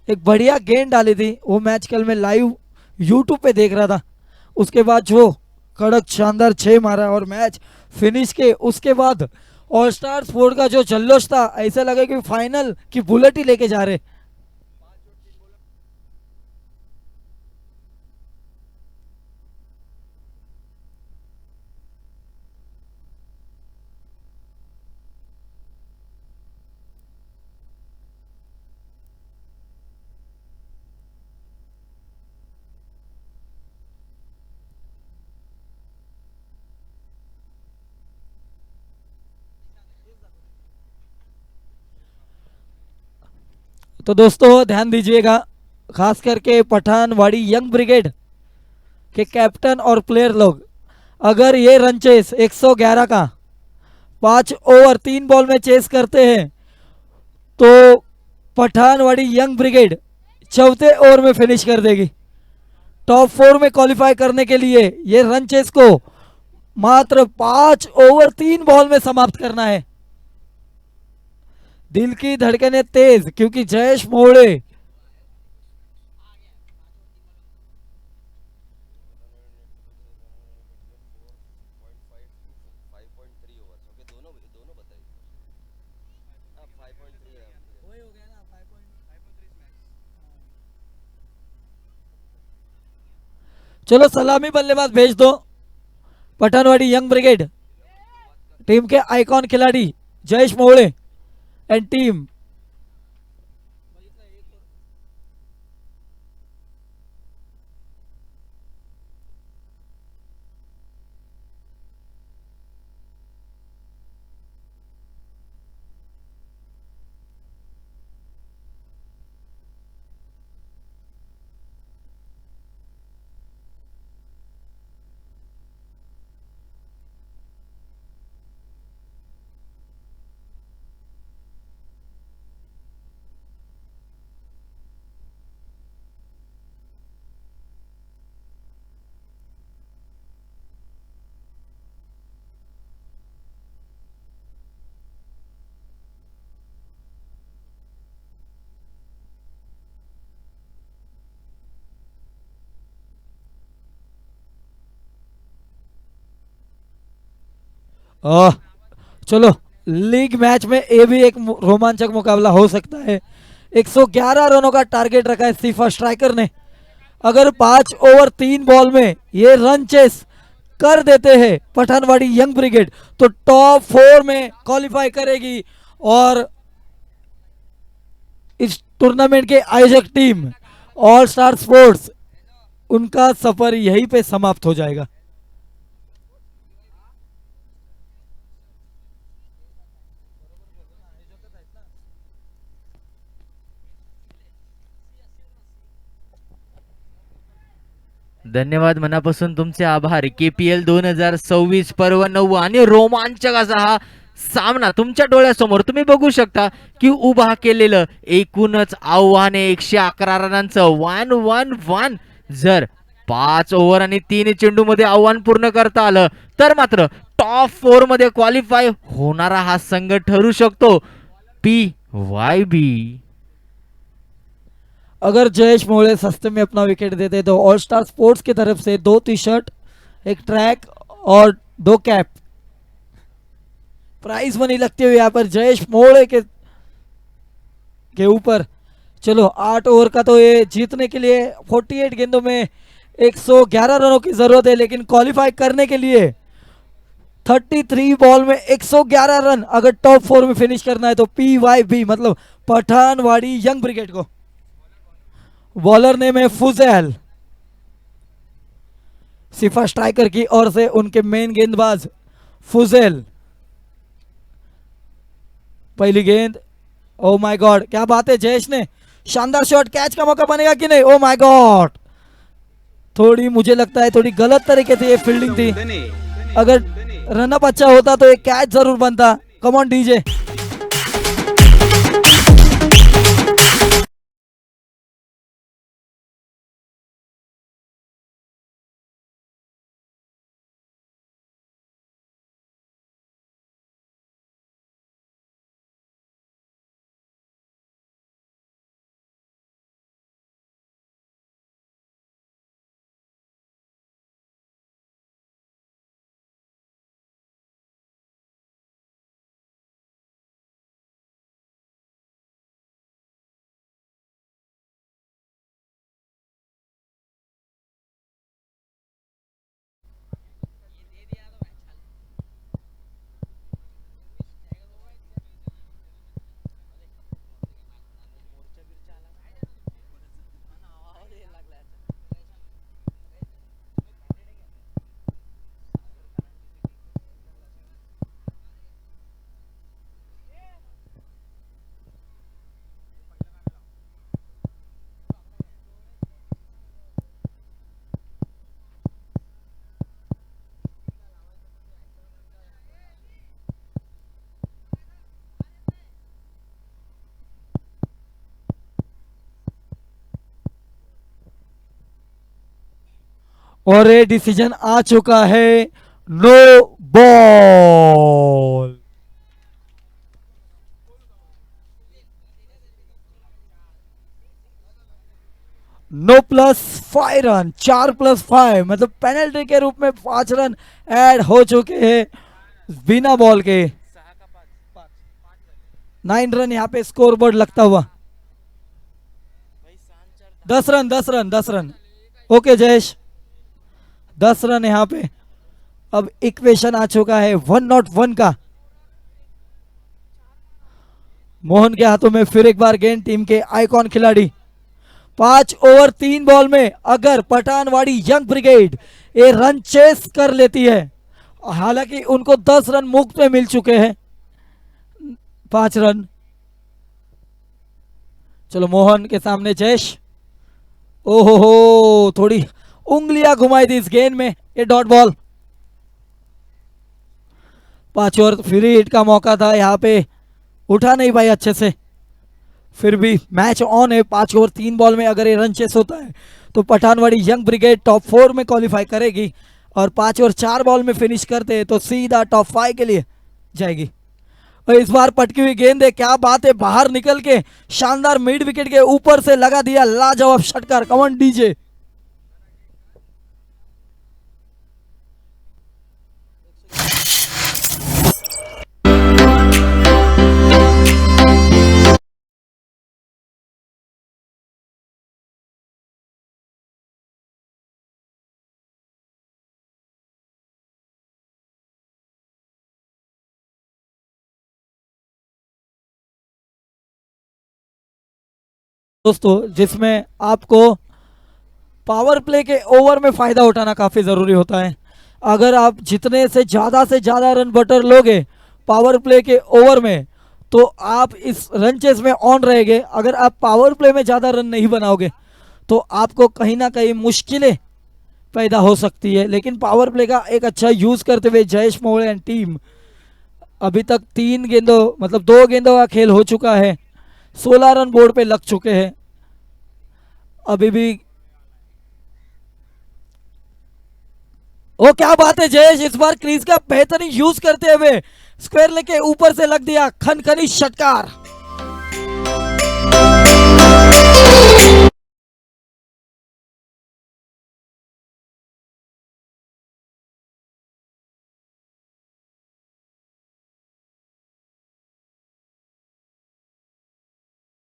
एक बढ़िया गेंद डाली थी, वो मैच कल मैं लाइव यूट्यूब पे देख रहा था। उसके बाद जो कड़क शानदार 6 मारा और मैच फिनिश के उसके बाद ऑल स्टार स्पोर्ट का जो जल्लोष था, ऐसा लगा कि फाइनल की बुलेट ही लेके जा रहे। तो दोस्तों ध्यान दीजिएगा, खास करके पठानवाड़ी यंग ब्रिगेड के कैप्टन और प्लेयर लोग, अगर ये रन चेस 111 का 5 ओवर 3 बॉल में चेस करते हैं तो पठानवाड़ी यंग ब्रिगेड चौथे ओवर में फिनिश कर देगी। टॉप 4 में क्वालिफाई करने के लिए ये रन चेस को मात्र 5 ओवर 3 बॉल में समाप्त करना है। दिल की धड़कनें तेज, क्योंकि जयेश मोहड़े चलो सलामी बल्लेबाज भेज दो। पठानवाड़ी यंग ब्रिगेड टीम के आइकॉन खिलाड़ी जयेश मोहड़े एंड टीम। चलो लीग मैच में ये भी एक रोमांचक मुकाबला हो सकता है। 111 रनों का टारगेट रखा है सीफा स्ट्राइकर ने। अगर 5 ओवर 3 बॉल में ये रन चेस कर देते हैं पठानवाड़ी यंग ब्रिगेड तो टॉप 4 में क्वालिफाई करेगी, और इस टूर्नामेंट के आयोजक टीम ऑल स्टार स्पोर्ट्स, उनका सफर यहीं पे समाप्त हो जाएगा। धन्यवाद मनापासून तुमचे आभार। KPL 2026 पर्व 9 आणि रोमांचक असा हा सामना तुमच्या डोळ्यासमोर तुम्ही बघू शकता की उभा केलेलं एकूणच आव्हान आहे 111 रनांचं 1-1-1. जर 5 ओव्हर आणि 3 चेंडू मध्ये आव्हान पूर्ण करता आलं तर मात्र टॉप 4 मध्ये क्वालिफाय होणारा हा संघ ठरू शकतो PYB. अगर जयेश मोड़े सस्ते में अपना विकेट देते तो ऑल स्टार स्पोर्ट्स की तरफ से 2 टी-शर्ट, एक ट्रैक और 2 कैप प्राइज मनी लगती हुई यहाँ पर जयेश मोड़े के ऊपर। चलो 8 ओवर का तो ये जीतने के लिए 48 गेंदों में 111 रनों की जरूरत है, लेकिन क्वालिफाई करने के लिए 33 बॉल में 111 रन अगर टॉप 4 में फिनिश करना है तो PYB मतलब पठानवाड़ी यंग ब्रिगेड को। बॉलर नेम है फुजैल, सिफा स्ट्राइकर की ओर से उनके मेन गेंदबाज फुजैल। पहली गेंद, ओ माय गॉड क्या बात है, जयेश ने शानदार शॉट, कैच का मौका बनेगा कि नहीं, ओ माय गॉड थोड़ी मुझे लगता है थोड़ी गलत तरीके से ये फील्डिंग थी, अगर रनअप अच्छा होता तो एक कैच जरूर बनता। Come on DJ. और ये डिसीजन आ चुका है, no ball. No plus 5 run, 4+5 मतलब पेनल्टी के रूप में 5 रन ऐड हो चुके हैं बिना बॉल के। 9 रन यहाँ पे स्कोर बोर्ड लगता हुआ। 10 run 10 run 10 run okay Jayesh, 10 run यहाँ पे। अब इक्वेशन आ चुका है 101 का। मोहन के हाथों में फिर एक बार गेंद, टीम के आइकॉन खिलाड़ी। 5 ओवर 3 बॉल में अगर पठानवाड़ी यंग ब्रिगेड ये रन चेस कर लेती है, हालांकि उनको 10 रन मुफ्त में मिल चुके हैं, 5 रन। चलो मोहन के सामने जयेश, ओहो हो थोड़ी उंगलियां घुमाई थी इस गेंद में, ये dot ball. 5 over free hit का मौका था, यहाँ पे उठा नहीं पाई अच्छे से, फिर भी मैच ऑन है। 5 ओवर 3 बॉल में अगर ये रन चेस होता है तो पठानवाड़ी यंग ब्रिगेड टॉप 4 में क्वालिफाई करेगी, और 5 ओवर 4 बॉल में फिनिश करते हैं तो सीधा टॉप 5 के लिए जाएगी। और इस बार पटकी हुई गेंद है, क्या बात है, बाहर निकल के शानदार मिड विकेट के ऊपर से लगा दिया लाजवाब षटकार। कमन डीजे। दोस्तों जिसमें आपको पावर प्ले के ओवर में फायदा उठाना काफी जरूरी होता है। अगर आप जितने से ज्यादा रन बटर लोगे पावर प्ले के ओवर में तो आप इस रन चेस में ऑन रहेंगे। अगर आप पावर प्ले में ज्यादा रन नहीं बनाओगे तो आपको कहीं ना कहीं मुश्किलें पैदा हो सकती है। लेकिन पावर प्ले का एक अच्छा यूज करते हुए जयेश मोड़े एंड टीम अभी तक 3 गेंदों मतलब 2 गेंदों का खेल हो चुका है, 16 रन बोर्ड पे लग चुके हैं। अभी भी ओ क्या बात है जयेश, इस बार क्रीज का बेहतरीन यूज करते हुए स्क्वायर लेके ऊपर से लग दिया खनखनी षटकार।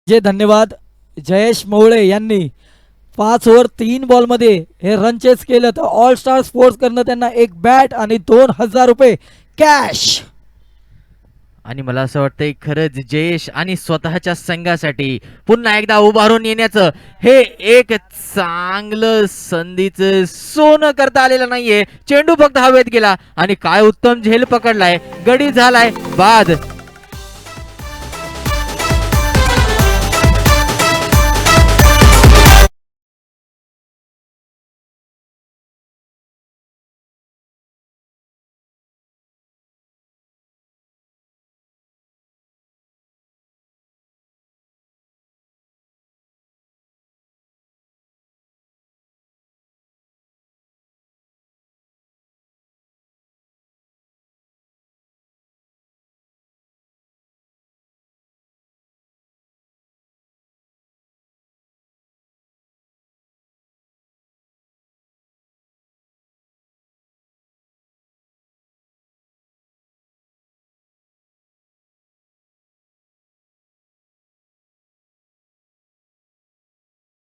जे धन्यवाद जयेश मोळे यांनी 5 ओव्हर 3 बॉल मध्ये हे रन चेस केलं, तर ऑल स्टार स्पोर्ट्स कडनं त्यांना एक बॅट आणि 2000 रुपये कॅश. आणि मला असं वाटतंय खरंच जयेश आणि स्वतःच्या संघासाठी पुन्हा एकदा उभारून येण्याचं हे एक चांगलं संधीचं सोनं करता आलेलं नाहीये. चेंडू फक्त हवेत गेला आणि काय उत्तम झेल पकडलाय, गडी झालाय बाद.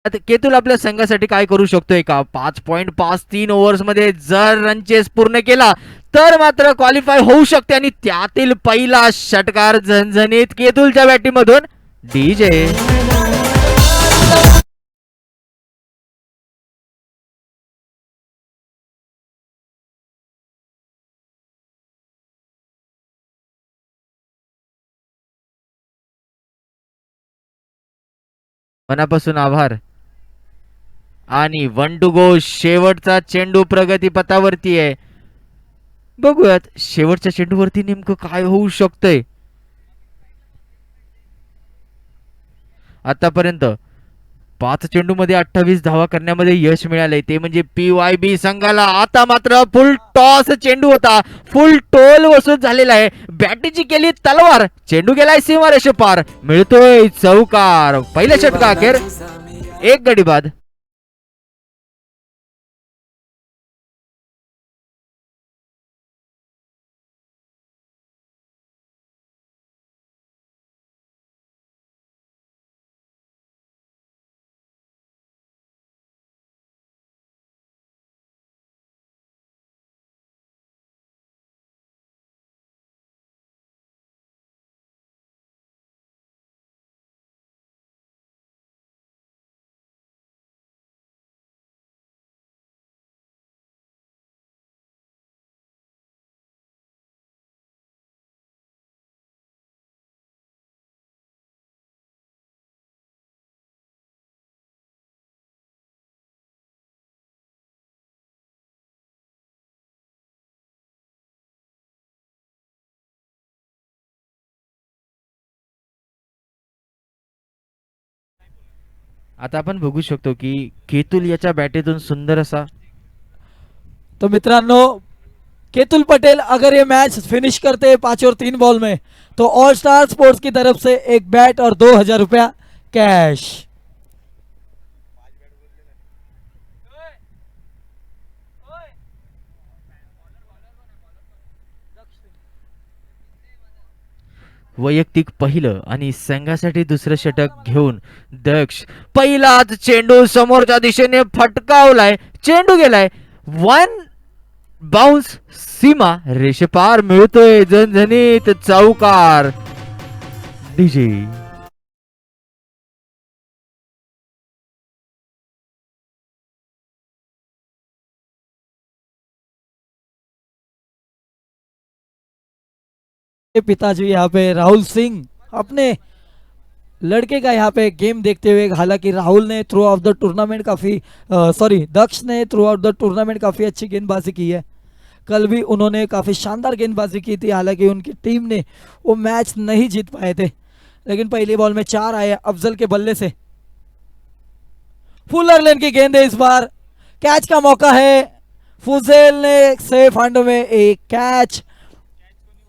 आता केतुल आपल्या संघासाठी काय करू शकतोय का? 5.53 ओव्हर्स मध्ये जर रन चेस पूर्ण केला तर मात्र क्वालिफाय होऊ शकते. आणि त्यातील पहिला षटकार झणझणीत केतुलच्या बॅटिंगमधून डीजे. मनापासून आभार. आणि 1 टू गो, शेवटचा चेंडू प्रगतीपथावरती आहे. बघूयात शेवटच्या चेंडूवरती नेमकं काय होऊ शकतंय. आतापर्यंत 5 चेंडू मध्ये 28 धावा करण्यामध्ये यश मिळालंय, ते म्हणजे PYB संघाला. आता मात्र फुल टॉस चेंडू होता, फुल टोल वसूल झालेला आहे. बॅटीची केली तलवार, चेंडू गेलाय सीमारेषे पार, मिळतोय चौकार. पहिल्या षटका अखेर एक गडी बाद. आता आपण बघू शकतो की केतुल याच्या बॅटेतून सुंदर असा. तो मित्रांनो केतुल पटेल अगर ये मैच फिनिश करते 5 और 3 बॉल में, तो ऑल स्टार स्पोर्ट्स की तरफ से एक बैट और 2000 रुपया कैश. वैयक्तिक पहिलं आणि संघासाठी दुसरं षटक घेऊन दक्ष. पहिलाच चेंडू समोरच्या दिशेने फटकावलाय, चेंडू गेलाय 1 बाउन्स, सीमा रेषेपार, मिळतोय झणझणीत चौकार. डीजे. पिताजी यहाँ पे राहुल सिंह अपने लड़के का यहाँ पे गेम देखते हुए, हालांकि राहुल ने थ्रू आउट द टूर्नामेंट काफी दक्ष ने थ्रू आउट द टूर्नामेंट काफी अच्छी गेंदबाजी की है. कल भी उन्होंने काफ़ी शानदार गेंदबाजी की थी, हालांकि उनकी टीम ने वो मैच नहीं जीत पाए थे, लेकिन पहली बॉल में 4 आए अफजल के बल्ले से। फुलर लेन की गेंद है, इस बार कैच का मौका है। फुजेल ने सेफ हैंड में एक कैच।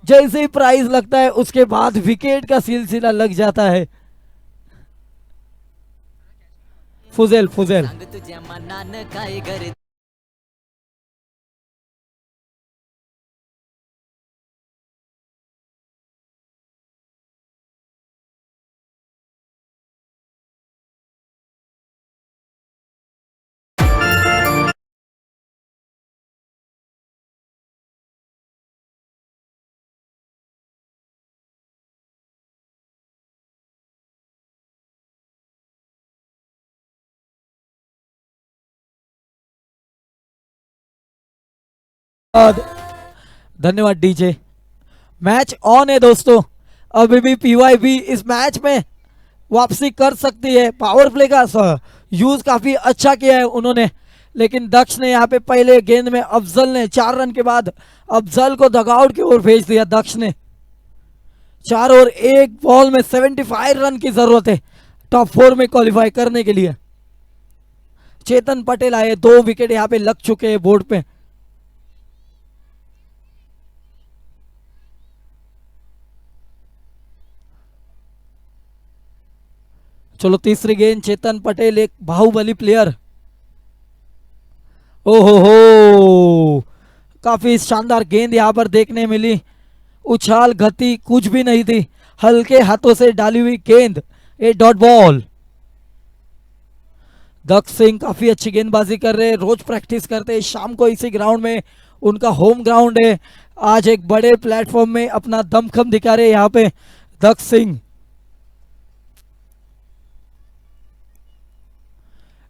जैसे ही प्राइज लगता है उसके बाद विकेट का सिलसिला लग जाता है। फुजेल फुजेल सांग तुझ्या मनानं काय गर धन्यवाद डीजे। मैच ऑन है दोस्तों, अभी भी पीवाईबी इस मैच में वापसी कर सकती है। पावर प्ले का यूज काफी अच्छा किया है उन्होंने, लेकिन दक्ष ने यहाँ पे पहले गेंद में अफजल ने 4 रन के बाद अफजल को दगआउट की ओर भेज दिया। दक्ष ने 4 और 1 बॉल में 75 रन की जरूरत है टॉप 4 में क्वालिफाई करने के लिए। चेतन पटेल आए, 2 विकेट यहाँ पे लग चुके हैं बोर्ड पे। चलो तीसरी गेंद, चेतन पटेल एक बाहुबली प्लेयर। ओहो हो, काफी शानदार गेंद यहां पर देखने मिली। उछाल गति कुछ भी नहीं थी, हल्के हाथों से डाली हुई गेंद, ए डॉट बॉल। दक्ष सिंह काफी अच्छी गेंदबाजी कर रहे हैं, रोज प्रैक्टिस करते हैं शाम को इसी ग्राउंड में, उनका होम ग्राउंड है। आज एक बड़े प्लेटफॉर्म में अपना दमखम दिखा रहे हैं यहाँ पे दक्ष सिंह।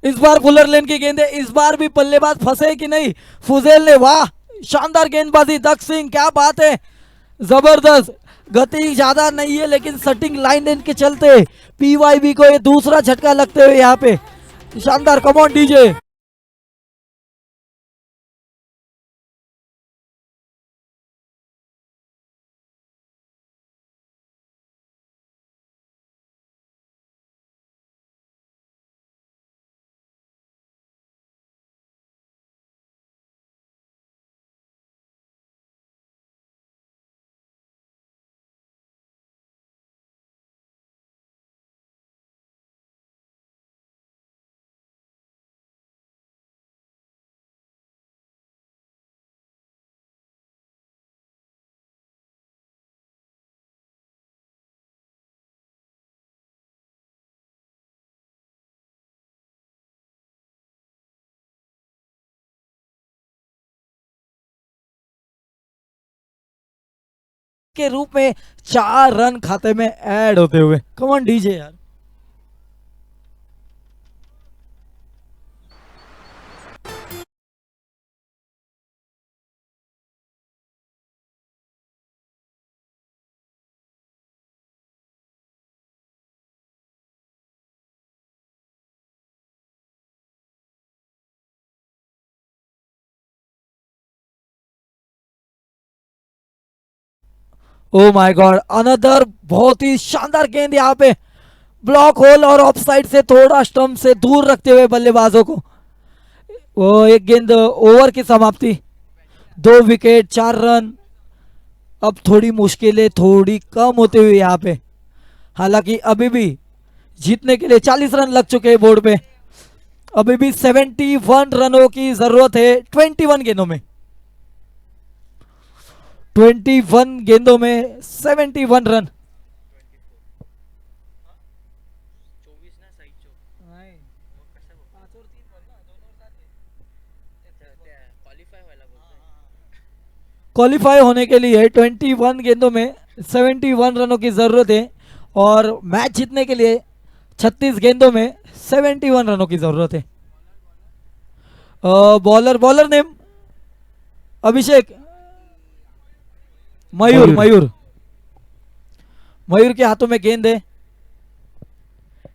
इस बार फुलर लेन की गेंद है, इस बार भी बल्लेबाज फंसे कि नहीं। फुजेल ने, वाह शानदार गेंदबाजी। दक्ष सिंह, क्या बात है, जबरदस्त। गति ज्यादा नहीं है लेकिन सटिंग लाइन लेन के चलते पीवाईबी को ये दूसरा झटका लगते हुए यहाँ पे शानदार। कम ऑन डीजे। के रूप में 4 रन खाते में ऐड होते हुए। कम ऑन डीजे यार। ओ माय गॉड, अनदर बहुत ही शानदार गेंद यहाँ पे ब्लॉक होल और ऑफ साइड से थोड़ा स्टंप से दूर रखते हुए बल्लेबाजों को। वो एक गेंद, ओवर की समाप्ति, 2 विकेट 4 रन। अब थोड़ी मुश्किलें थोड़ी कम होते हुए यहाँ पे, हालांकि अभी भी जीतने के लिए 40 रन लग चुके हैं बोर्ड पे। अभी भी 71 रनों की जरूरत है 21 गेंदों में। 21 गेंदों में 71 रन। क्वालिफाई होने के लिए 21 गेंदों में 71 रनों की जरूरत है और मैच जीतने के लिए 36 गेंदों में 71 रनों की जरूरत है। बॉलर नेम अभिषेक, मयूर। मयूर के हाथों में गेंद है।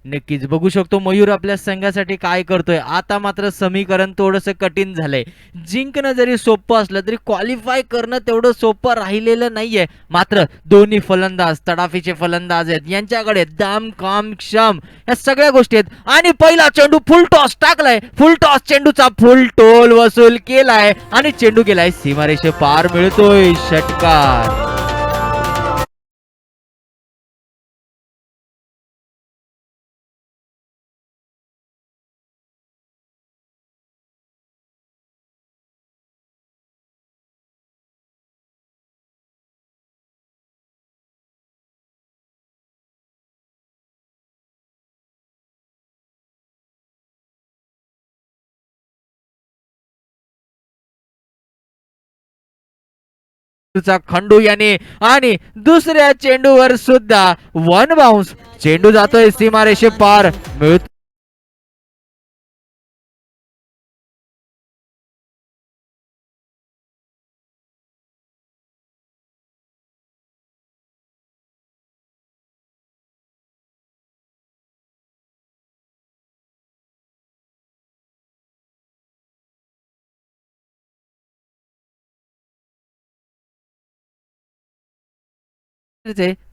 नक्कीच बघू शकतो मयूर आपल्या संघासाठी काय करतोय. आता मात्र समीकरण थोडंसं कठीण झालंय. जिंकणं जरी सोपं असलं तरी क्वालिफाय करणं तेवढं सोपं राहिलेलं नाहीये. मात्र दोन्ही फलंदाज तडाफीचे फलंदाज आहेत, यांच्याकडे दाम काम क्षम या सगळ्या गोष्टी आहेत. आणि पहिला चेंडू फुल टॉस टाकलाय, फुल टॉस चेंडूचा फुल टोल वसूल केलाय आणि चेंडू गेलाय सीमारेषे पार, मिळतोय षटकार. चा खंडू याने आणि दुसऱ्या चेंडूवर सुद्धा वन बाउन्स, चेंडू जातोय सीमारेषे पार, मिळत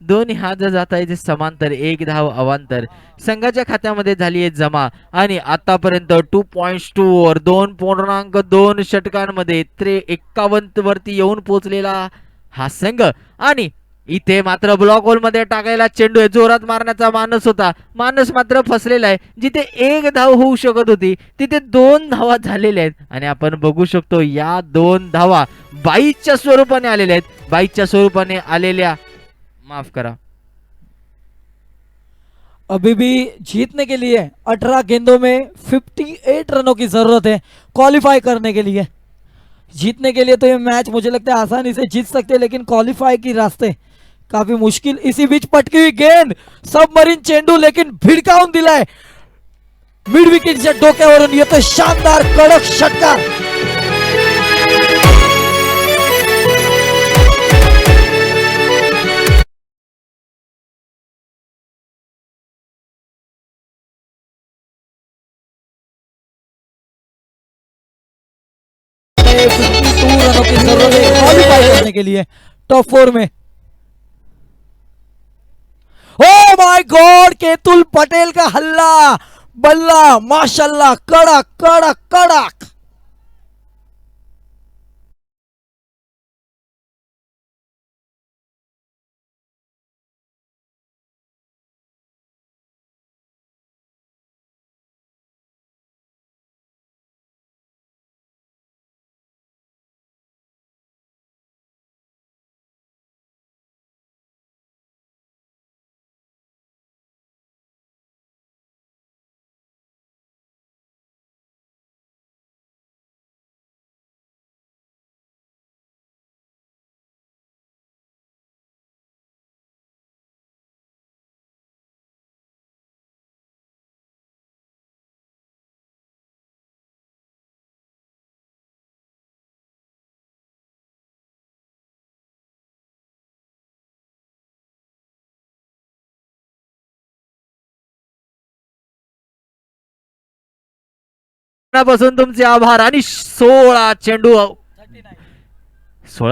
दोन्ही हात जात आहे जे समांतर, एक धाव अवांतर संघाच्या खात्यामध्ये झाली आहे जमा. आणि आतापर्यंत 2.2 ओव्हर 2.2 षटकांमध्ये 51 वरती येऊन पोहोचलेला हा संघ. आणि इथे मात्र ब्लॉक होल मध्ये टाकायला चेंडू आहे, जोरात मारण्याचा मानस होता, मानस मात्र फसलेला आहे. जिथे एक धाव होऊ शकत होती तिथे 2 धावा झालेल्या आहेत. आणि आपण बघू शकतो या 2 धावा बाईच्या स्वरूपाने आलेल्या आहेत. बाईच्या स्वरूपाने आलेल्या, माफ करा, अभी भी जीतने के लिए 18 गेंदों में 58 रनों की जरूरत है क्वालिफाई करने के लिए. जीतने के लिए तो ये मैच मुझे लगता है आसानी से जीत सकते हैं, लेकिन क्वालिफाई की रास्ते काफी मुश्किल. इसी बीच पटकी हुई गेंद, सबमरीन चेंडू लेकिन भिडकावून दिलाय मिड विकेटच्या डोक्यावरून. येतो शानदार कडक षटकार. है 52 रनों की जरूरत है क्वालिफाई करने के लिए टॉप 4 में. Oh my God, Ketul Patel का हल्ला बल्ला माशाल्लाह, कड़क कड़क कड़क. मनापासून तुमचे आभार. आणि 16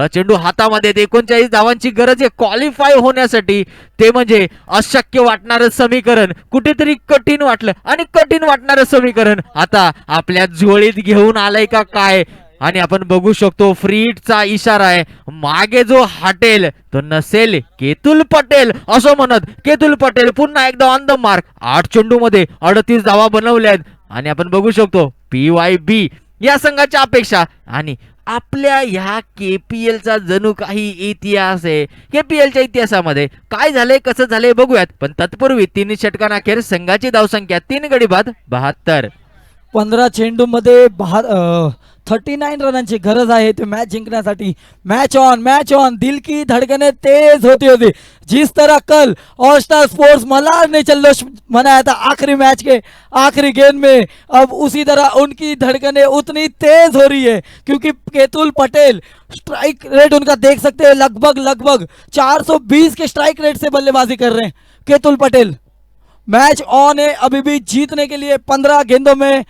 चेंडू हातामध्ये, 39 धावांची गरज आहे क्वालिफाय होण्यासाठी. ते म्हणजे अशक्य वाटणारं समीकरण कुठेतरी कठीण वाटलं, आणि कठीण वाटणारं समीकरण आता आपल्या झोळीत घेऊन आलंय का काय. आणि आपण बघू शकतो फ्रीटचा इशारा आहे, मागे जो हटेल तो नसेल केतुल पटेल, असं म्हणत केतुल पटेल पुन्हा एकदा ऑन द मार्क. 8 चेंडू मध्ये 38 धावा बनवल्यात. आणि आपण बघू शकतो PYB या संघाच्या अपेक्षा आणि आपल्या ह्या KPL चा जणू काही इतिहास आहे. KPLच्या इतिहासामध्ये काय झालंय, कसं झालंय बघूयात. पण तत्पूर्वी 3 षटकांअखेर संघाची धावसंख्या 3 गडी बाद 72. 15 चेंडू मध्ये 39 रनांची गरज आहे ते मॅच जिंकण्यासाठी. मॅच ऑन, दिल की धड़कने तेज होती होती जिस तरह कल ऑल स्टार स्पोर्ट्स मलार ने जल्लोष मनाया था आखिरी मैच के आखिरी गेंद में, अब उसी तरह उनकी धड़कने उतनी तेज हो रही है क्योंकि केतुल पटेल स्ट्राइक रेट उनका देख सकते हैं लगभग 420 के स्ट्राइक रेट से बल्लेबाजी कर रहे हैं केतुल पटेल. मैच ऑन है, अभी भी जीतने के लिए 15 गेंदों में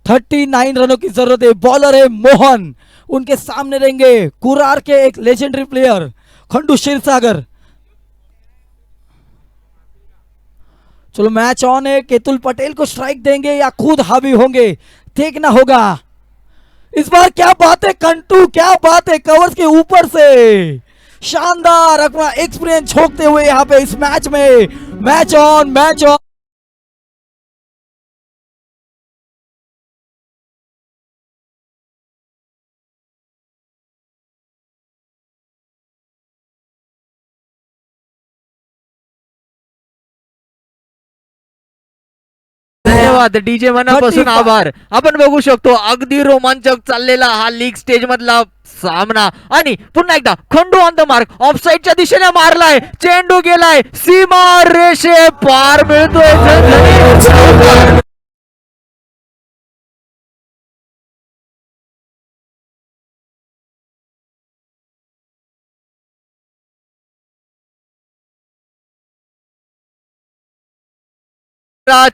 39 रनों की जरूरत है। बॉलर है मोहन, उनके सामने रहेंगे कुरार के एक लेजेंडरी प्लेयर खंडू क्षीरसागर। चलो मैच ऑन है, केतुल पटेल को स्ट्राइक देंगे या खुद हावी होंगे, देखना होगा। इस बार क्या बात है कंटू, क्या बात है, कवर्स के ऊपर से शानदार अपना एक्सपीरियंस झोंकते हुए यहाँ पे इस मैच में। Match on, match on. धन्यवाद डीजे मनापासून 35. आभार. आपण बघू शकतो अगदी रोमांचक चाललेला हा लीग स्टेज मधला सामना आणि पुन्हा एकदा खंडू ऑन द मार्क ऑफसाईडच्या दिशेने मारलाय, चेंडू गेलाय सीमा रेषे पार, मिळतोय झणझणीत.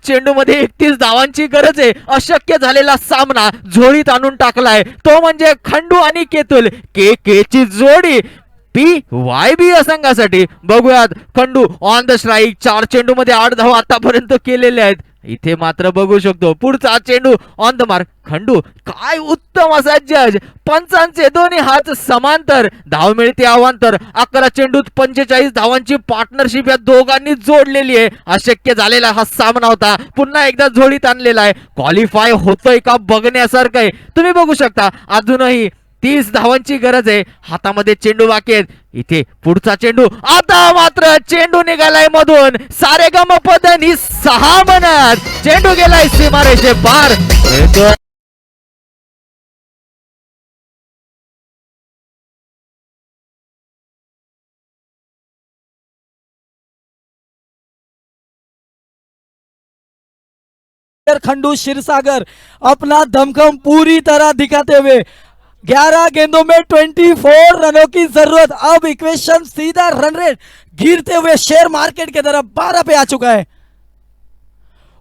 चेंडू मध्ये 31 धावांची गरज आहे. अशक्य झालेला सामना झोळीत आणून टाकलाय, तो म्हणजे खंडू आणि केतुल के के ची जोडी पी वाय बी या संघासाठी. बघूयात खंडू ऑन द स्ट्राईक, 4 चेंडू मध्ये 8 धावा आतापर्यंत केलेले आहेत. इथे मात्र बघू शकतो पुढचा चेंडू ऑन द मार्क. खंडू काय उत्तम असा जज, पंचांचे दोन्ही हात समांतर, धाव मिळते अवांतर. 11 चेंडूत 45 धावांची पार्टनरशिप या दोघांनी जोडलेली आहे. अशक्य झालेला हा सामना होता, पुन्हा एकदा जोडीत आणलेला आहे. क्वालिफाय होतोय का बघण्यासारखं आहे. तुम्ही बघू शकता अजूनही 30 धावांची गरज आहे, हातामध्ये चेंडू बाकी आहेत. इथे पुढचा चेंडू, आता मात्र चेंडू निघालाय मधून, सारेगम पदनी 6 म्हणत चेंडू गेलाय सीमारेषे पार. खंडू क्षीरसागर अपना दमखम पूरी तरह दिखाते हुए 11 गेंदों में 24 रनों की जरूरत। अब इक्वेशन सीधा रन रेट गिरते हुए शेयर मार्केट की तरफ 12 पे आ चुका है।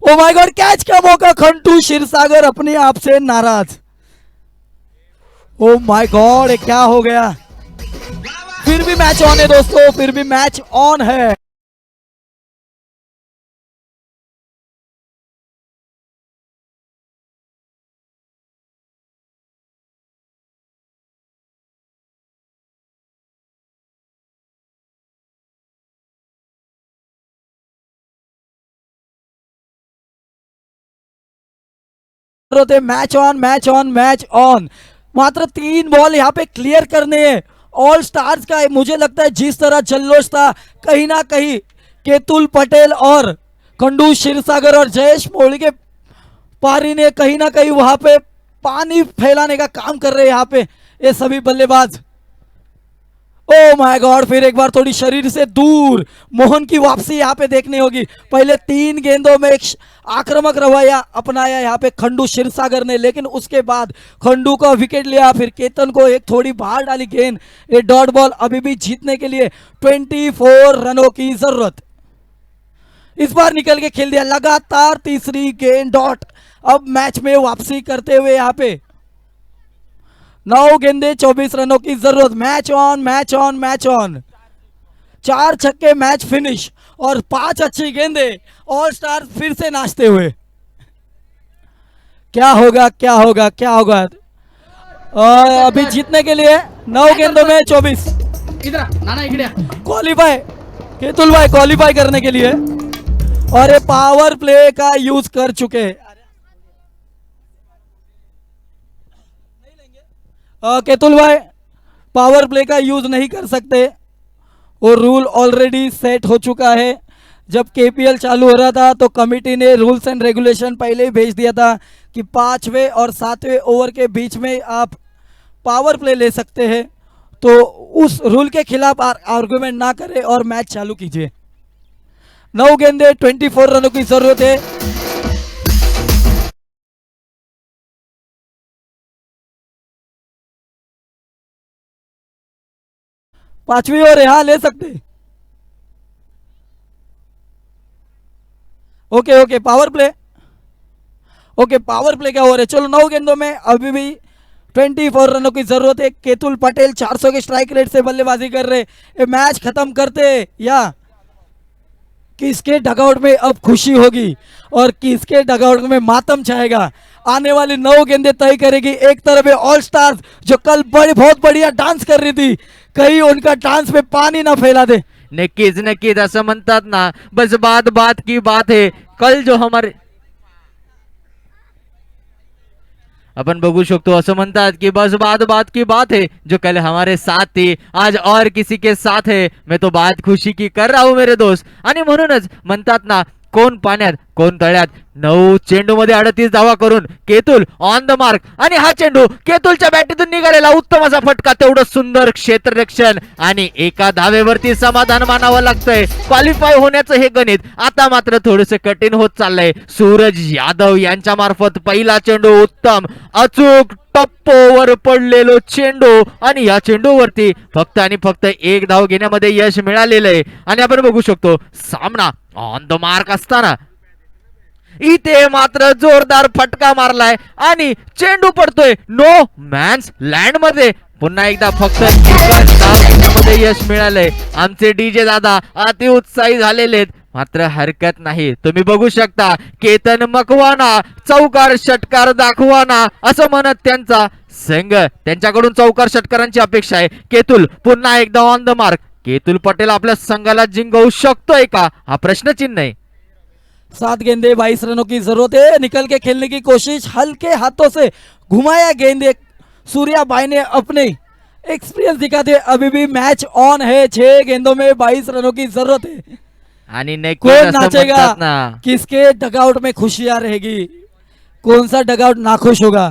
ओ माय गॉड, कैच का मौका, खंडू क्षीरसागर अपने आप से नाराज। ओ माय गॉड, क्या हो गया। फिर भी मैच ऑन है दोस्तों, फिर भी मैच ऑन है। Match on, match on, match on. मात्र 3 बॉल यहाँ पे क्लियर करने हैं। ऑल स्टार्स का मुझे लगता है जिस तरह जल्लोष था, कहीं ना कहीं केतुल पटेल और खंडू क्षीरसागर और जयेश मोहली के पारी ने कहीं ना कहीं वहां पे पानी फैलाने का काम कर रहे हैं यहाँ पे ये सभी बल्लेबाज। ओ माय गॉड, फिर एक बार थोड़ी शरीर से दूर मोहन की वापसी यहाँ पे देखनी होगी। पहले 3 गेंदों में एक आक्रामक रवैया अपनाया यहाँ पे खंडू क्षीरसागर ने, लेकिन उसके बाद खंडू का विकेट लिया, फिर केतन को एक थोड़ी बाहर डाली गेंद, ये डॉट बॉल। अभी भी जीतने के लिए 24 रनों की जरूरत। इस बार निकल के खेल दिया, लगातार तीसरी गेंद डॉट। अब मैच में वापसी करते हुए यहाँ पे 9 गेंदे 24 रनों की जरूरत। Match on, match on, match on. 4 छक्के, मैच फिनिश और 5 अच्छी गेंदे। ऑल स्टार फिर से नाचते हुए। क्या होगा, क्या होगा, क्या होगा। अभी जीतने के लिए 9 गेंदों में 24 क्वालिफाई, केतुल भाई क्वालिफाई करने के लिए, और ये पावर प्ले का यूज कर चुके हैं। केतुल भाई पावर प्ले का यूज नहीं कर सकते, वो रूल ऑलरेडी सेट हो चुका है। जब केपीएल चालू हो रहा था तो कमिटी ने रूल्स एंड रेगुलेशन पहले ही भेज दिया था कि 5वें और 7वें ओवर के बीच में आप पावर प्ले ले सकते हैं। तो उस रूल के खिलाफ आर्गुमेंट ना करें और मैच चालू कीजिए। 9 गेंदे 24 रनों की जरूरत है। पांचवी ओवर यहाँ ले सकते। Okay okay power play, okay power play क्या हो रहा है। चलो 9 गेंदों में अभी भी 24 रनों की जरूरत है। केतुल पटेल 400 के स्ट्राइक रेट से बल्लेबाजी कर रहे। ये मैच खत्म करते या किसके डगआउट में अब खुशी होगी और किसके डगआउट में मातम छाएगा, आने वाली 9 गेंदें तय करेगी। एक तरफ है ऑल स्टार्स जो कल बहुत बढ़िया डांस कर रही थी, कहीं उनका डांस पे पानी ना फैला दे। नक्कीच नक्कीच असं म्हणतात ना, बस बात की बात है। कल जो हमारे अपन बघू शकतो असं म्हणतात की बस बात की बात है, जो कल हमारे साथ थी आज और किसी के साथ है। मैं तो बात खुशी की कर रहा हूं मेरे दोस्त। आणि म्हणूनच म्हणतात ना, कोण पाण्यात कोण तळ्यात। 9 चेंडू मध्ये 38 धावा करून केतुल ऑन द मार्क आणि हा चेंडू केतुलच्या बॅटीतून निघालेला उत्तम असा फटका, तेवढं सुंदर क्षेत्ररक्षण आणि एका धावेवरती समाधान मानावं लागतंय। क्वालिफाय होण्याचं हे गणित आता मात्र थोडंसं कठीण होत चाललंय। सूरज यादव यांच्या मार्फत पहिला चेंडू उत्तम अचूक टप्पोवर पडलेलो चेंडू आणि या चेंडूवरती फक्त आणि फक्त एक धाव घेण्यामध्ये यश मिळालेलं आहे। आणि आपण बघू शकतो सामना ऑन द मार्क असताना इथे मात्र जोरदार फटका मारलाय आणि चेंडू पडतोय नो मॅन्स लँड मध्ये। पुन्हा एकदा फक्त एकच धाव घेण्यामध्ये यश मिळालंय। आमचे डीजे दादा अति उत्साही झालेले आहेत, मात्र हरकत नाही। तुम्ही बघू शकता केतन मकवाना चौकार षटकार दाखवाना असं म्हणत त्यांचा संघ, त्यांच्याकडून चौकार षटकारांची अपेक्षा आहे। केतुल पुन्हा एकदा on the mark. Ketul Patel आपल्या संघाला जिंकवू शकतोय का, हा प्रश्नचिन्ह आहे। 7 गेंदे 22 रनों की जरूरत है। निकल के खेलने की कोशिश, हल्के हाथों से घुमाया गेंद, सूर्या भाई ने अपने एक्सपीरियंस दिखाते। अभी भी मैच ऑन है, 6 गेंदों में 22 रनों की जरूरत है। आणि नक्कीच कौन असं नाचेगा, म्हणतात ना, किसके डगआउट में खुशियां रहेगी, कौन सा डगआउट नाखुश होगा।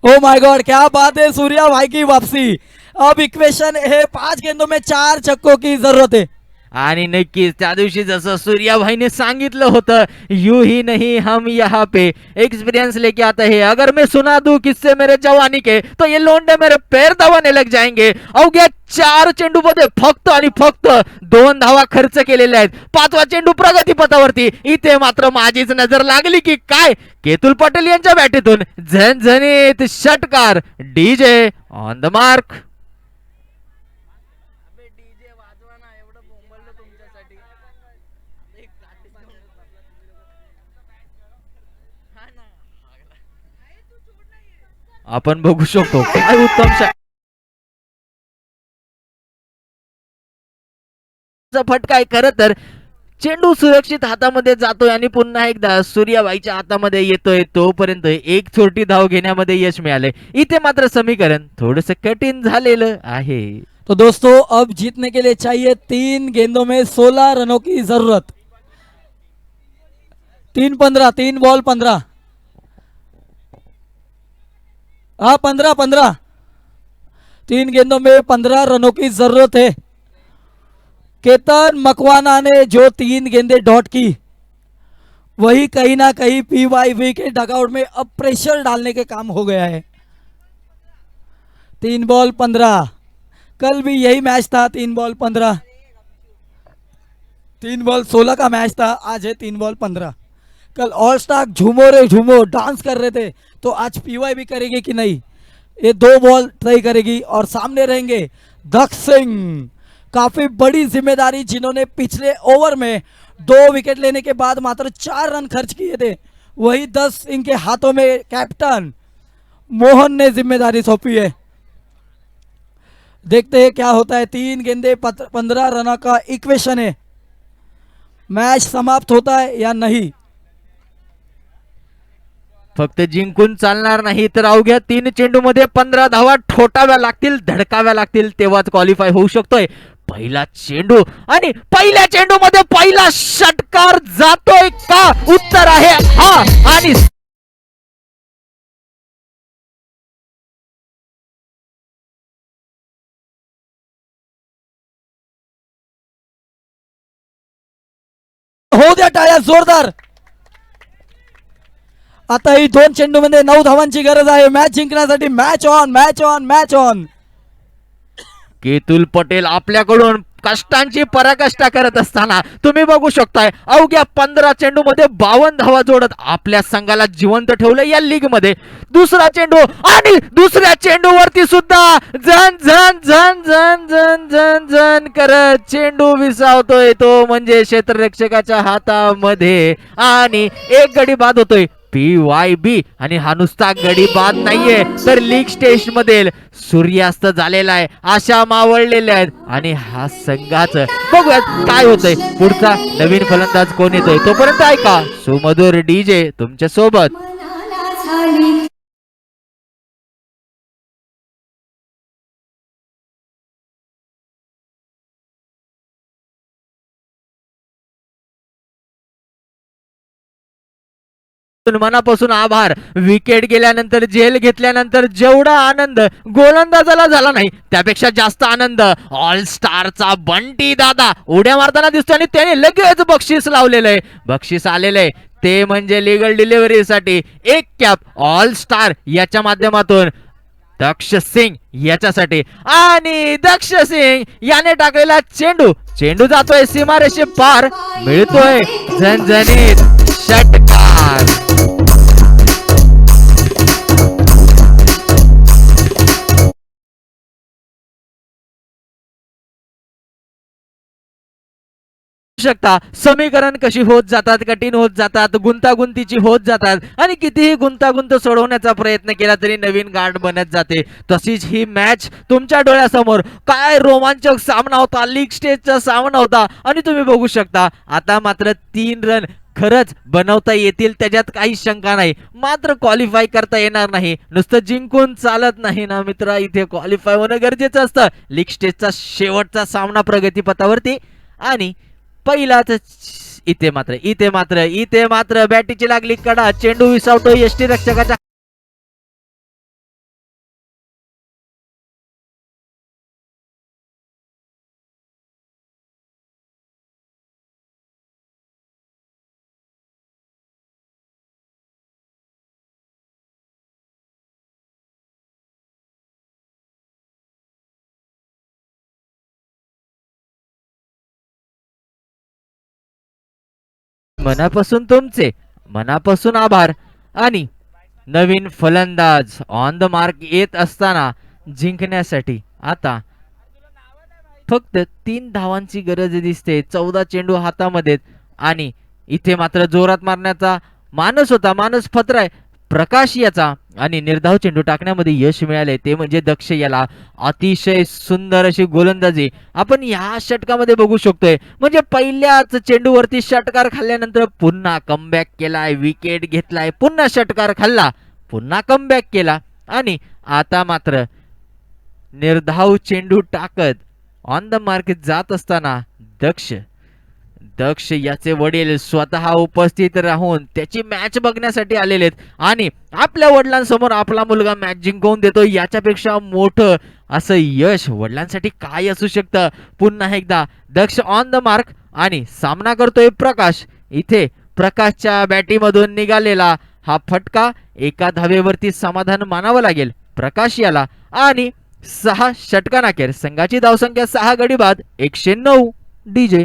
ओ माय गॉड क्या बात है, सूर्या भाई की वापसी। अब इक्वेशन है 5 गेंदों में 4 छक्कों की जरूरत है। आणि नक्कीच त्या दिवशी जसं सूर्याभाईने सांगितलं होतं, यू ही नहीं हम यहाँ पे एक्सपीरियंस लेके आता है। अगर मैं सुना दूं किस्से मेरे जवानी के तो ये लोंडे मेरे पैर दबाने लग जाएंगे। अवघ्या 4 चेंडू मध्ये फक्त आणि फक्त 2 धावा खर्च केलेल्या आहेत। 5वा चेंडू प्रगतीपथावरती। इथे मात्र माझीच नजर लागली की काय, केतुल पटेल यांच्या बॅटीतून झणझणीत षटकार। DJ on the mark. आपण बघू शकतो काय उत्तम फटका आहे। खरं तर चेंडू सुरक्षित हातामध्ये जातोय आणि पुन्हा एकदा सूर्याबाईच्या हातामध्ये येतोय, तोपर्यंत एक छोटी धाव घेण्यामध्ये यश मिळाले। इथे मात्र समीकरण थोडंसं कठीण झालेलं आहे। तो दोस्तों अब जीतने के लिए चाहिए 3 गेंदों में 16 रनों की जरूरत। 3-15, 3 बॉल 15, हाँ 15-15, 3 गेंदों में 15 रनों की जरूरत है। केतन मकवाना ने जो 3 गेंदें डॉट की, वही कहीं ना कहीं पीवाईवी के डगआउट में अब प्रेशर डालने के काम हो गया है। 3 बॉल 15, कल भी यही मैच था। 3 बॉल 15, 3 बॉल 16 का मैच था, आज है 3 बॉल 15। कल ऑल स्टार झूमो रे झूमो डांस कर रहे थे, तो आज पीवाई भी करेगी कि नहीं, ये 2 बॉल तय करेगी। और सामने रहेंगे दक्ष सिंह, काफी बड़ी जिम्मेदारी, जिन्होंने पिछले ओवर में 2 विकेट लेने के बाद मात्र 4 रन खर्च किए थे, वही 10 इनके हाथों में कैप्टन मोहन ने जिम्मेदारी सौंपी है। देखते हैं क्या होता है। 3 गेंदे 15 रन का इक्वेशन है, मैच समाप्त होता है या नहीं। फक्त जिंकून चालणार नाही, तर अवघ्या 3 चेंडू मध्ये 15 धावा ठोठाव्या लागतील, धडकाव्या लागतील, तेव्हाच क्वालिफाय होऊ शकतोय। पहिला चेंडू आणि पहिल्या चेंडू मध्ये पहिला षटकार जातोय का, उत्तर आहे हा। आणि हो द्या टाळ्या जोरदार। आता ही 2 चेंडू मध्ये 9 धावांची गरज आहे मॅच जिंकण्यासाठी। Match on, match on, match on. Ketul Patel आपल्याकडून कष्टांची पराकाष्ठा करत असताना तुम्ही बघू शकताय अवघ्या 15 चेंडू मध्ये 52 धावा जोडत आपल्या संघाला जिवंत ठेवलं या लीग मध्ये. दुसरा चेंडू आणि दुसऱ्या चेंडूवरती सुद्धा झन झन झन झन झन झन झन करत चेंडू विसावतोय, तो म्हणजे क्षेत्ररक्षकाच्या हातामध्ये आणि एक गडी बाद होतोय PYB. आणि हा नुसता गडी बाद नाहीये तर लीग स्टेज मधील सूर्यास्त झालेला आहे, आशा मावळलेल्या आहेत आणि हा संघाचं बघूयात काय होतंय. पुढचा नवीन फलंदाज कोण येतोय तोपर्यंत ऐका सुमधुर DJ तुमच्या सोबत. मनापासून आभार. विकेट गेल्यानंतर जेल घेतल्यानंतर जेवढा आनंद गोलंदाजाला झाला नाही त्यापेक्षा जास्त आनंद ऑल स्टारचा बंटी दादा उड्या मारताना दिसतो आणि त्याने लगेच बक्षीस लावलेलं आहे. बक्षीस आलेलं आहे ते म्हणजे लिगल डिलिव्हरीसाठी एक कॅप ऑल स्टार याच्या माध्यमातून दक्ष सिंग याच्यासाठी. आणि दक्ष सिंग याने टाकलेला चेंडू जातोय सीमारेषे पार, मिळतोय झणझणीत षटकार. शकता समीकरण कशी होत जातात, कठीण होत जातात, गुंतागुंतीची होत जातात आणि कितीही गुंतागुंत सोडवण्याचा प्रयत्न केला तरी नवीन गाठ बनत जाते. तशीच ही मॅच तुमच्या डोळ्यासमोर काय रोमांचक सामना होता, लीग स्टेजचा सामना होता आणि तुम्ही बघू शकता आता मात्र 3 रन खरंच बनवता येतील त्याच्यात काही शंका नाही, मात्र क्वालिफाय करता येणार नाही. नुसतं जिंकून चालत नाही ना मित्रा, इथे क्वालिफाय होणं गरजेचं असतं. लीग स्टेजचा शेवटचा सामना प्रगतीपथावरती आणि पहिलाच इथे मात्र बॅटीची लागली कडा, चेंडू विसावतो यष्टी रक्षकाच्या. मनापासून तुमचे मनापासून आभार. आणि नवीन फलंदाज ऑन द मार्क येत असताना जिंकण्यासाठी आता फक्त 3 धावांची गरज दिसते. 14 चेंडू हातामध्ये आणि इथे मात्र जोरात मारण्याचा मानस फत्राय प्रकाश याचा आणि निर्धाव चेंडू टाकण्यामध्ये यश मिळाले ते म्हणजे दक्ष याला. अतिशय सुंदर अशी गोलंदाजी आपण या षटकामध्ये बघू शकतोय. म्हणजे पहिल्याच चेंडूवरती षटकार खाल्ल्यानंतर पुन्हा कमबॅक केलाय, विकेट घेतलाय, पुन्हा षटकार खाल्ला, पुन्हा कमबॅक केला आणि आता मात्र निर्धाव चेंडू टाकत ऑन द मार्क जात असताना दक्ष याचे वडील स्वतः उपस्थित राहून त्याची मॅच बघण्यासाठी आलेले आहेत आणि आपल्या वडिलांसमोर आपला मुलगा मॅच जिंकवून देतो, याच्यापेक्षा मोठं असं यश वडिलांसाठी काय असू शकतं. पुन्हा एकदा दक्ष ऑन द मार्क आणि सामना करतोय प्रकाश. इथे प्रकाशच्या बॅटीमधून निघालेला हा फटका एका धावेवरती समाधान मानावं लागेल प्रकाश याला. आणि 6 षटकांअखेर संघाची धावसंख्या 6 गडी बाद 109 DJ.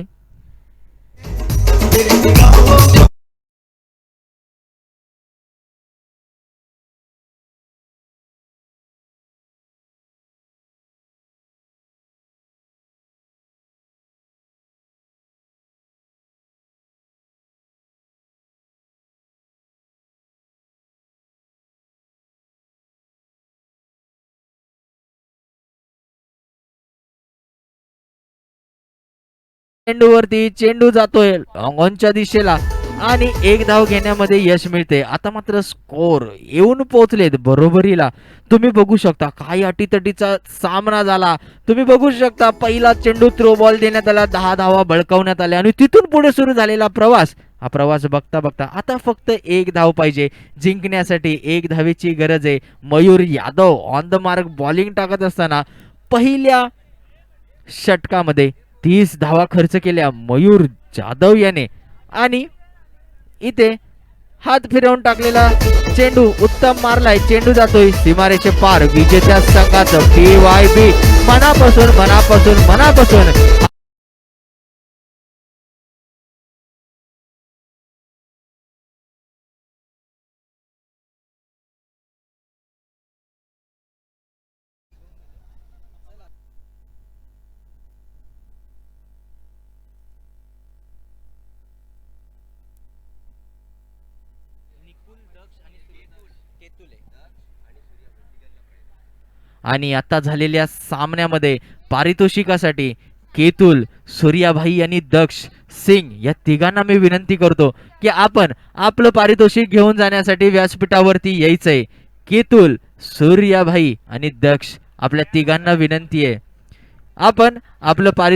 चेंडूवरती चेंडू जातोय लॉंगॉनच्या दिशेला आणि एक धाव घेण्यामध्ये यश मिळते. आता मात्र स्कोर येऊन पोहोचलेत बरोबरीला. तुम्ही बघू शकता काय अटीतटीचा सामना झाला. तुम्ही बघू शकता पहिला चेंडू थ्रो बॉल देण्यात आला, 10 धावा बळकावण्यात आल्या आणि तिथून पुढे सुरू झालेला प्रवास. हा प्रवास बघता बघता आता फक्त 1 धाव पाहिजे जिंकण्यासाठी. 1 धावेची गरज आहे. Mayur Yadav on the mark bowling टाकत असताना पहिल्या षटकामध्ये 30 धावा खर्च केल्या मयूर जाधव याने आणि इथे हात फिरवून टाकलेला चेंडू उत्तम मारलाय. चेंडू जातोय सीमारेषे पार. विजेत्या संघाचं PYB मनापासून आणि आता झालेल्या सामन्यामध्ये पारितोषिकासाठी केतुल, सूर्याभाई आणि दक्ष सिंग या तिघांना मी विनंती करतो की आपण आपलं पारितोषिक घेऊन जाण्यासाठी व्यासपीठावरती यायचंय. केतुल, सूर्याभाई आणि दक्ष आपल्या तिघांना विनंती आहे, आपण आपलं